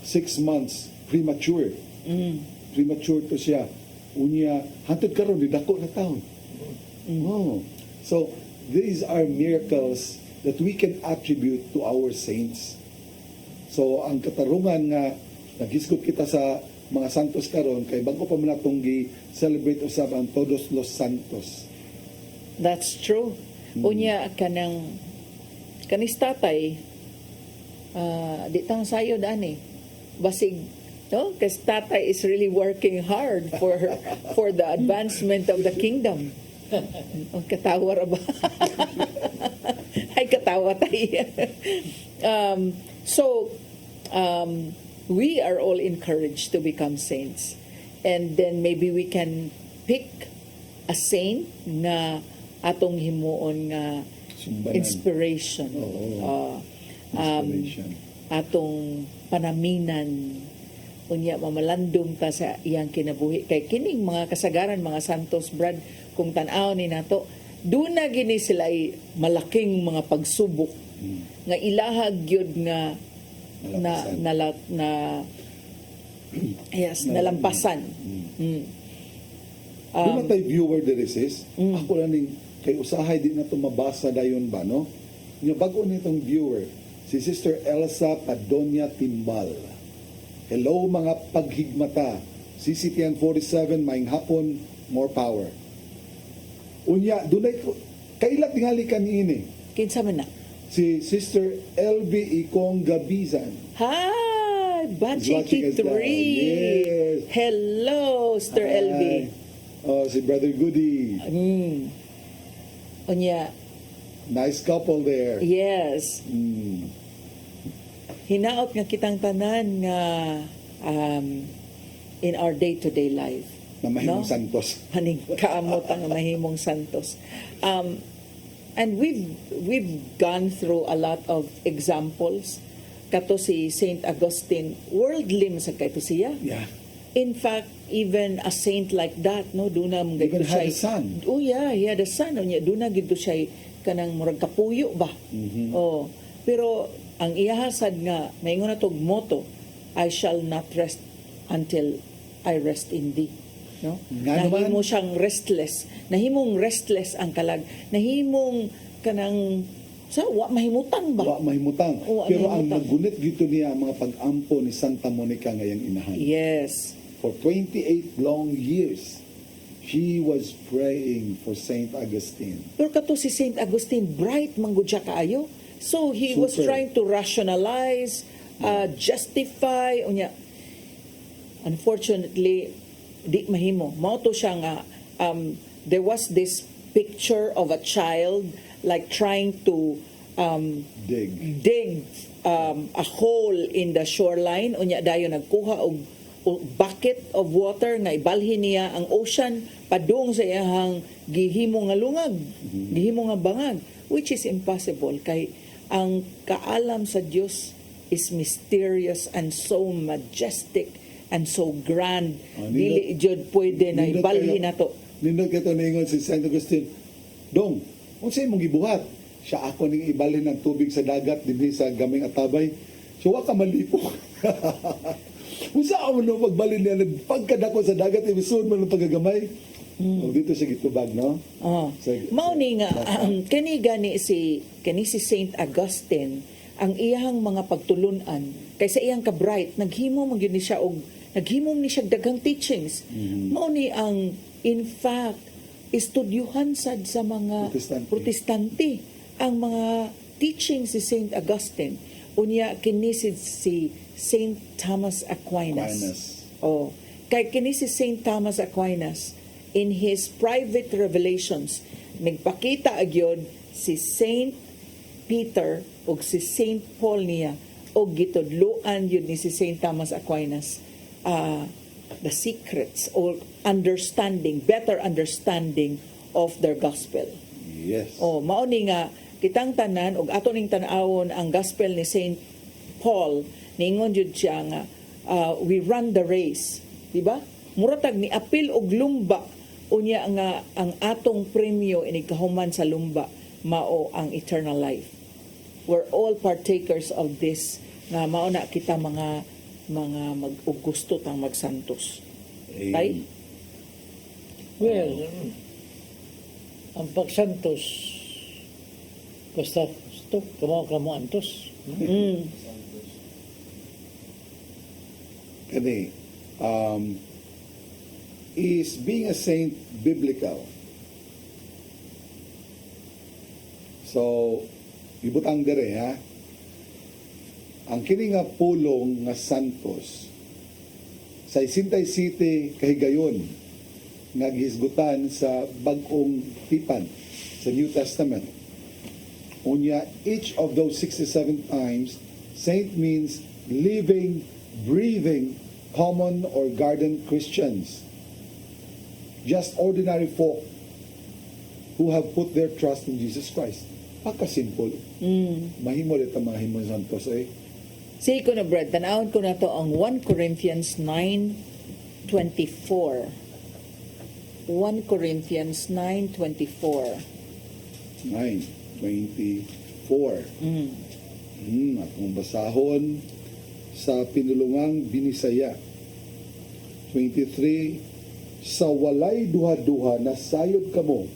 Speaker 5: 6 months premature. Premature to siya. Unya hantod karon ni dako na taon. Oh. So these are miracles that we can attribute to our saints. So ang katarungan nga naghisgot kita sa mga santos karon kay bago pa man natong gi-celebrate usab ang Todos los Santos.
Speaker 6: That's true. Unya kanis tatay di tang sayo dani. basig, no? Because tatay is really working hard for the advancement of the kingdom. Ang katawa ra ba? Ay, katawa tayo. We are all encouraged to become saints. And then maybe we can pick a saint na atong himuon nga
Speaker 5: Sumbanan.
Speaker 6: inspiration.
Speaker 5: Oo.
Speaker 6: Um,
Speaker 5: Inspiration.
Speaker 6: atong panaminan unya mamalandong ta sa iyang kinabuhi kay kining mga kasagaran mga santos Brad kung tan-aw ni nato duna gini sila ay malaking mga pagsubok nga ilahag gyud nga
Speaker 5: Nalampasan.
Speaker 6: yes nalampasan.
Speaker 5: Doon na tayo viewer diri sis. Ako lang ning kay usahay di na to mabasa dayon ba no? Nya bago nitong viewer si Sister Elsa Padonia Timbal. Hello mga paghigmata. CCTN 47 maing hapon more power. Unya dunay ko kailat tingali kaniini
Speaker 6: Kinsa man na?
Speaker 5: si Sister LB Ikong Gabizan.
Speaker 6: Hi,
Speaker 5: Watching us now.
Speaker 6: 3.
Speaker 5: Yes.
Speaker 6: Hello, Sir LB.
Speaker 5: Hi. Oh, si Brother Goody.
Speaker 6: Unya,
Speaker 5: Nice couple there.
Speaker 6: yes. Hinaot nga kitang tanan nga in our day-to-day life.
Speaker 5: Na mahimong
Speaker 6: No?
Speaker 5: santos.
Speaker 6: Haning kaamot ang mahimong santos. And we've gone through a lot of examples. Kato si Saint Augustine, worldly sa kay to siya.
Speaker 5: Yeah.
Speaker 6: In fact, even a saint like that, no, doon na mga
Speaker 5: Even had a son.
Speaker 6: Oh yeah, he had a son. Doon na gito siya kanang murag kapuyo ba? Oh, pero ang iyahasad nga maingon na tog motto, I shall not rest until I rest in thee. No?
Speaker 5: Nga naman.
Speaker 6: Nahimo siyang restless. Nahimong restless ang kalag. Nahimong kanang sa wa mahimutan ba?
Speaker 5: Wa mahimutang.
Speaker 6: Wa
Speaker 5: Pero ang
Speaker 6: mahimutang.
Speaker 5: nagunit gito niya ang mga pag-ampo ni Santa Monica ngayang inahan.
Speaker 6: Yes.
Speaker 5: For 28 long years, she was praying for Saint Augustine.
Speaker 6: Pero kato si Saint Augustine, bright manggod siya kaayo. So he was
Speaker 5: Super.
Speaker 6: trying to rationalize, justify, unya. Unfortunately, di mahimo. Mao to siya nga, there was this picture of a child like trying to dig a hole in the shoreline. Unya dayon nagkuha og bucket of water nga ibalhin niya ang ocean padung sa iyang gihimo nga lungag, gihimo nga bangag, which is impossible kay ang kaalam sa Dios is mysterious and so majestic and so grand. Dili jud pwede na ibalhin nato.
Speaker 5: Nindot ka ito ningon si Saint Augustine, Dong, kung sa'yo mong gibuhat, siya ako ning ibalhin ng tubig sa dagat dinhi sa gaming atabay. So wa ka malipok. Kung saan mo nung pagbalin niya, pagkadako sa dagat, ibisun mo ng pagagamay. O dito siya gitubag, no?
Speaker 6: Oh. Mao ni nga kani si Saint Augustine ang iyang mga pagtulunan kay sa iyang ka-bright naghimo man gyud ni siya og naghimo ni siya daghang teachings. Mao ni ang in fact estudyuhan sad sa mga protestante ang mga teachings si Saint Augustine. Unya kini si Saint Thomas Aquinas. Oh, kay kini si Saint Thomas Aquinas in his private revelations nagpakita agyod si Saint Peter o si Saint Paul niya o gitudloan yun ni si Saint Thomas Aquinas the secrets or better understanding of their gospel.
Speaker 5: Yes.
Speaker 6: Oh, mao ni nga kitang tanan og ato ning tan-awon ang gospel ni Saint Paul ningon jud siya nga we run the race, di ba? Muratag ni apil og lumba unya nga ang atong premyo inigkahuman sa lumba mao ang eternal life. We're all partakers of this nga mao na kita mga mag-gusto tang magsantos. Tay?
Speaker 2: Well, ang pagsantos, basta gusto, kamo antos.
Speaker 5: Kani, is being a saint biblical? So, ibutang dere ha. ang kini nga pulong nga Santos sa Isintay City kahigayon nga gihisgutan sa bag-ong tipan sa New Testament. Unya, each of those 67 times, saint means living, breathing, common or garden Christians. Just ordinary folk who have put their trust in Jesus Christ. Pagka-simple. Mahimo dito mahimo Santos eh.
Speaker 6: Say ko na, Brad, tanawin ko na to ang 1 Corinthians 9:24. 1 Corinthians 9:24.
Speaker 5: 9:24. Atong basahon sa pinulungang Binisaya. 23, sa walay duha-duha nasayod kamo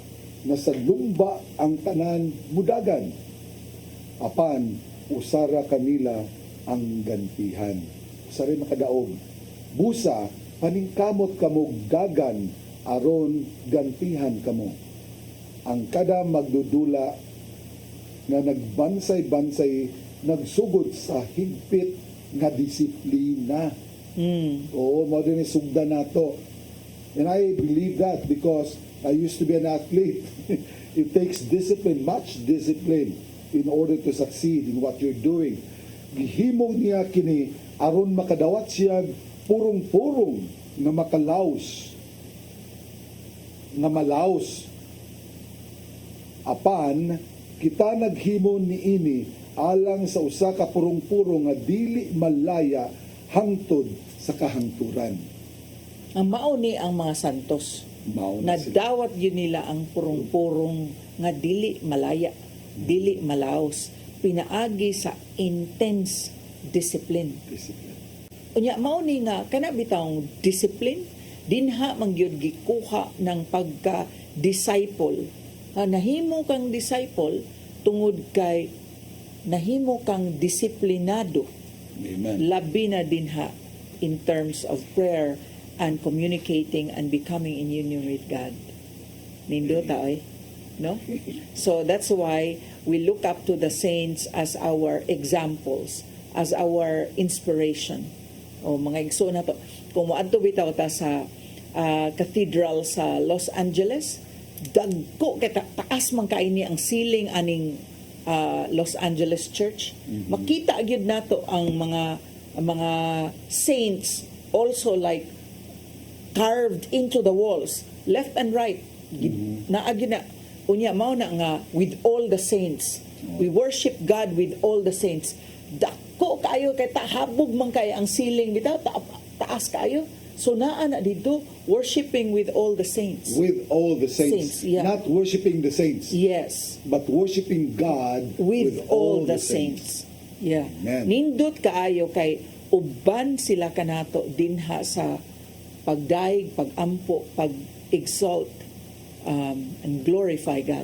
Speaker 5: na sa lumba ang tanan mudagan. Apan usara kanila ang gantihan. Usara makadaog. Busa paningkamot kamo gagan aron gantihan kamo. Ang kada magdudula na nagbansay-bansay nagsugod sa higpit nga disiplina. Oo, mo din isugdan nato. And I believe that because I used to be an athlete. It takes discipline, much discipline, in order to succeed in what you're doing. Gihimong niya kini aron makadawat siya purong-purong na makalaos, na malaos. Apan, kita naghimo niini alang sa usa ka purong-purong nga dili malaya hangtod sa kahangturan.
Speaker 6: Ang mauni ang mga santos.
Speaker 5: Mao na sila.
Speaker 6: Nadawat yun nila ang purong-purong nga dili malaya, dili malaos, pinaagi sa intense discipline.
Speaker 5: Discipline.
Speaker 6: Unya mauni nga kana bitawng discipline dinha mangyud gikuha ng pagka-disciple. Nahimo kang disciple tungod kay nahimo kang disiplinado.
Speaker 5: Amen.
Speaker 6: Labi na dinha in terms of prayer and communicating and becoming in union with God. Nindo taoy, no? So that's why we look up to the saints as our examples, as our inspiration. O mga igso na to. Kung moadto bitaw ta sa cathedral sa Los Angeles, dagko kay taas man kaini ang ceiling aning Los Angeles Church. Makita gyud nato ang mga saints also like carved into the walls, left and right. Naagi na unya mao na nga with all the saints. We worship God with all the saints. Dako kayo kay tahabog man kay ang ceiling bitaw taas kayo. So naa na dito worshiping with all the saints.
Speaker 5: With all the saints.
Speaker 6: Saints, yeah.
Speaker 5: Not worshiping the saints,
Speaker 6: Yes.
Speaker 5: but worshiping God
Speaker 6: With all the saints. Yeah.
Speaker 5: Amen.
Speaker 6: Nindot kaayo kay uban sila kanato dinha sa pagdaig, pagampo, pag-exalt, and glorify God.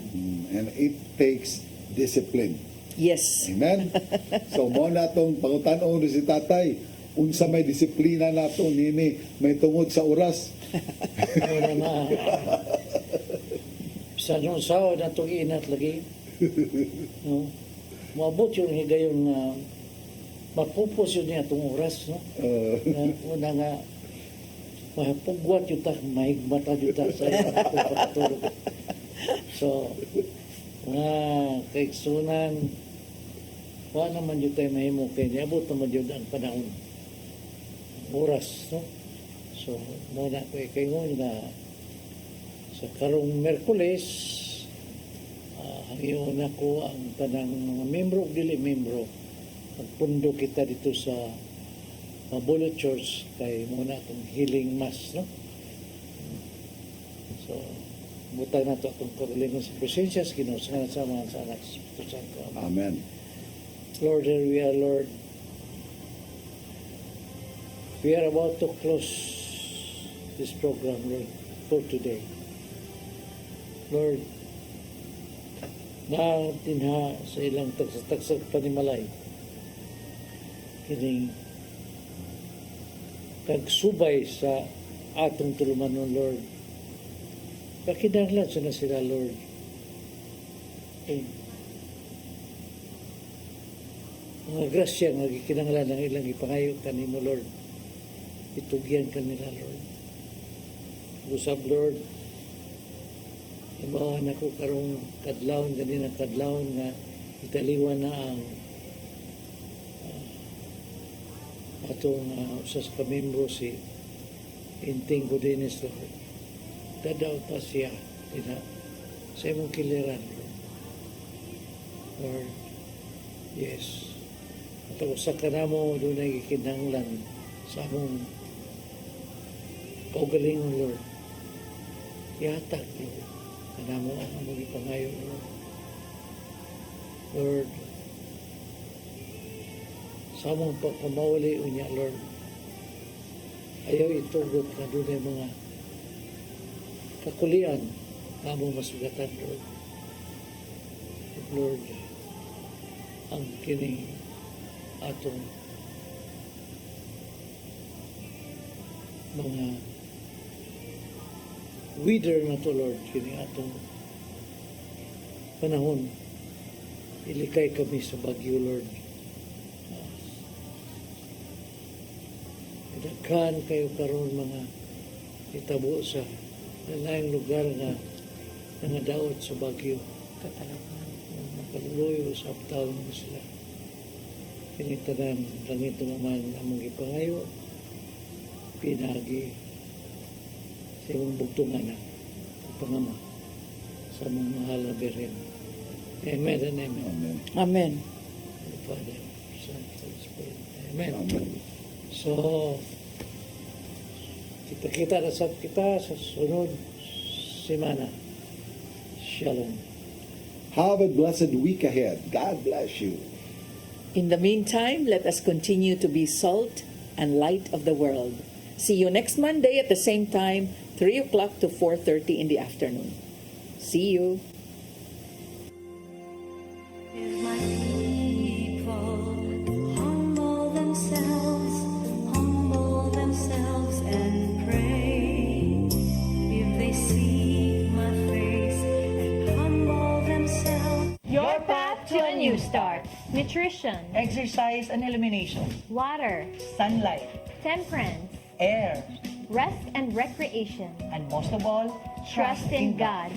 Speaker 5: And it takes discipline.
Speaker 6: Yes.
Speaker 5: Amen? So, mo na itong pangutan-on si tatay, unsa may disiplina na ito, nini, may tungod sa oras.
Speaker 2: Ano na nga. Sa nung sao na itong inat lagi. No? Maabot yung higayon nga mapupos yun niya itong oras. No? Una nga mahapugwat yun ta, mahigmata yun ta sa pagpatulog. So, kaigsunan, wala naman yun tayo mahimo kaya niabot naman yun ang panahon. Oras, no? So, muna ko ikayon na sa karong Merkules, hangyon ako ang tanang mga membro o dili membro. Magpundo kita dito sa Mabulo Church kay muna itong healing mass, no? So, butay na ito itong karulingon sa presensya sa Ginoo sa mga sa anak sa Espiritu Santo.
Speaker 5: Amen.
Speaker 2: Lord, here we are, Lord. We are about to close this program, Lord, for today. Lord, natinha sa ilang tagsag panimalay. Kining kagsubay sa atong tulumanon, Lord. Kakinahanglan sa na sila, Lord. mga grasya nga gikinahanglan ng ilang ipangayo kanimo Lord. Itugyan kanila Lord. Usab Lord, ibawan ako karong kadlawon ganina kadlawon nga italiwan na ang atong usas ka membro si Inting Godines Lord. Dadaw pa siya sa imong kiliran Lord. Lord, yes. At usa ka namo doon ay gikinahanglan sa among kaugalingon Lord. Yatag Lord. Kanamo ang among ipangayo Lord. Lord, sa among pagpamawali unya Lord, ayaw itugot na doon ay mga kakulian na among masugatan Lord. Lord, ang kining atong mga wither na to Lord, kining atong panahon ilikay kami sa bagyo Lord. Daghan kayo karon mga itabo sa laing lugar nga nangadaot sa bagyo. Makaluloy sa taon mo sila. Pinitanan langit naman among ipangayo, pinagi sa imong bugtungan na pangama sa mong mahal na Birhen. Amen and amen.
Speaker 5: Amen.
Speaker 6: Amen.
Speaker 2: The Father, Son, Holy Spirit. Amen.
Speaker 5: Amen.
Speaker 2: So, kita-kita na sa kita sa sunod semana. Shalom.
Speaker 5: Have a blessed week ahead. God bless you.
Speaker 6: In the meantime, let us continue to be salt and light of the world. See you next Monday at the same time, 3 o'clock to 4:30 in the afternoon. See you.
Speaker 7: If my people humble themselves and pray, if they seek my face and humble themselves.
Speaker 8: Your path to a new start. Nutrition,
Speaker 9: Exercise and elimination,
Speaker 8: water,
Speaker 9: sunlight,
Speaker 8: temperance,
Speaker 9: air,
Speaker 8: rest and recreation.
Speaker 9: and most of all,
Speaker 8: Trust in God.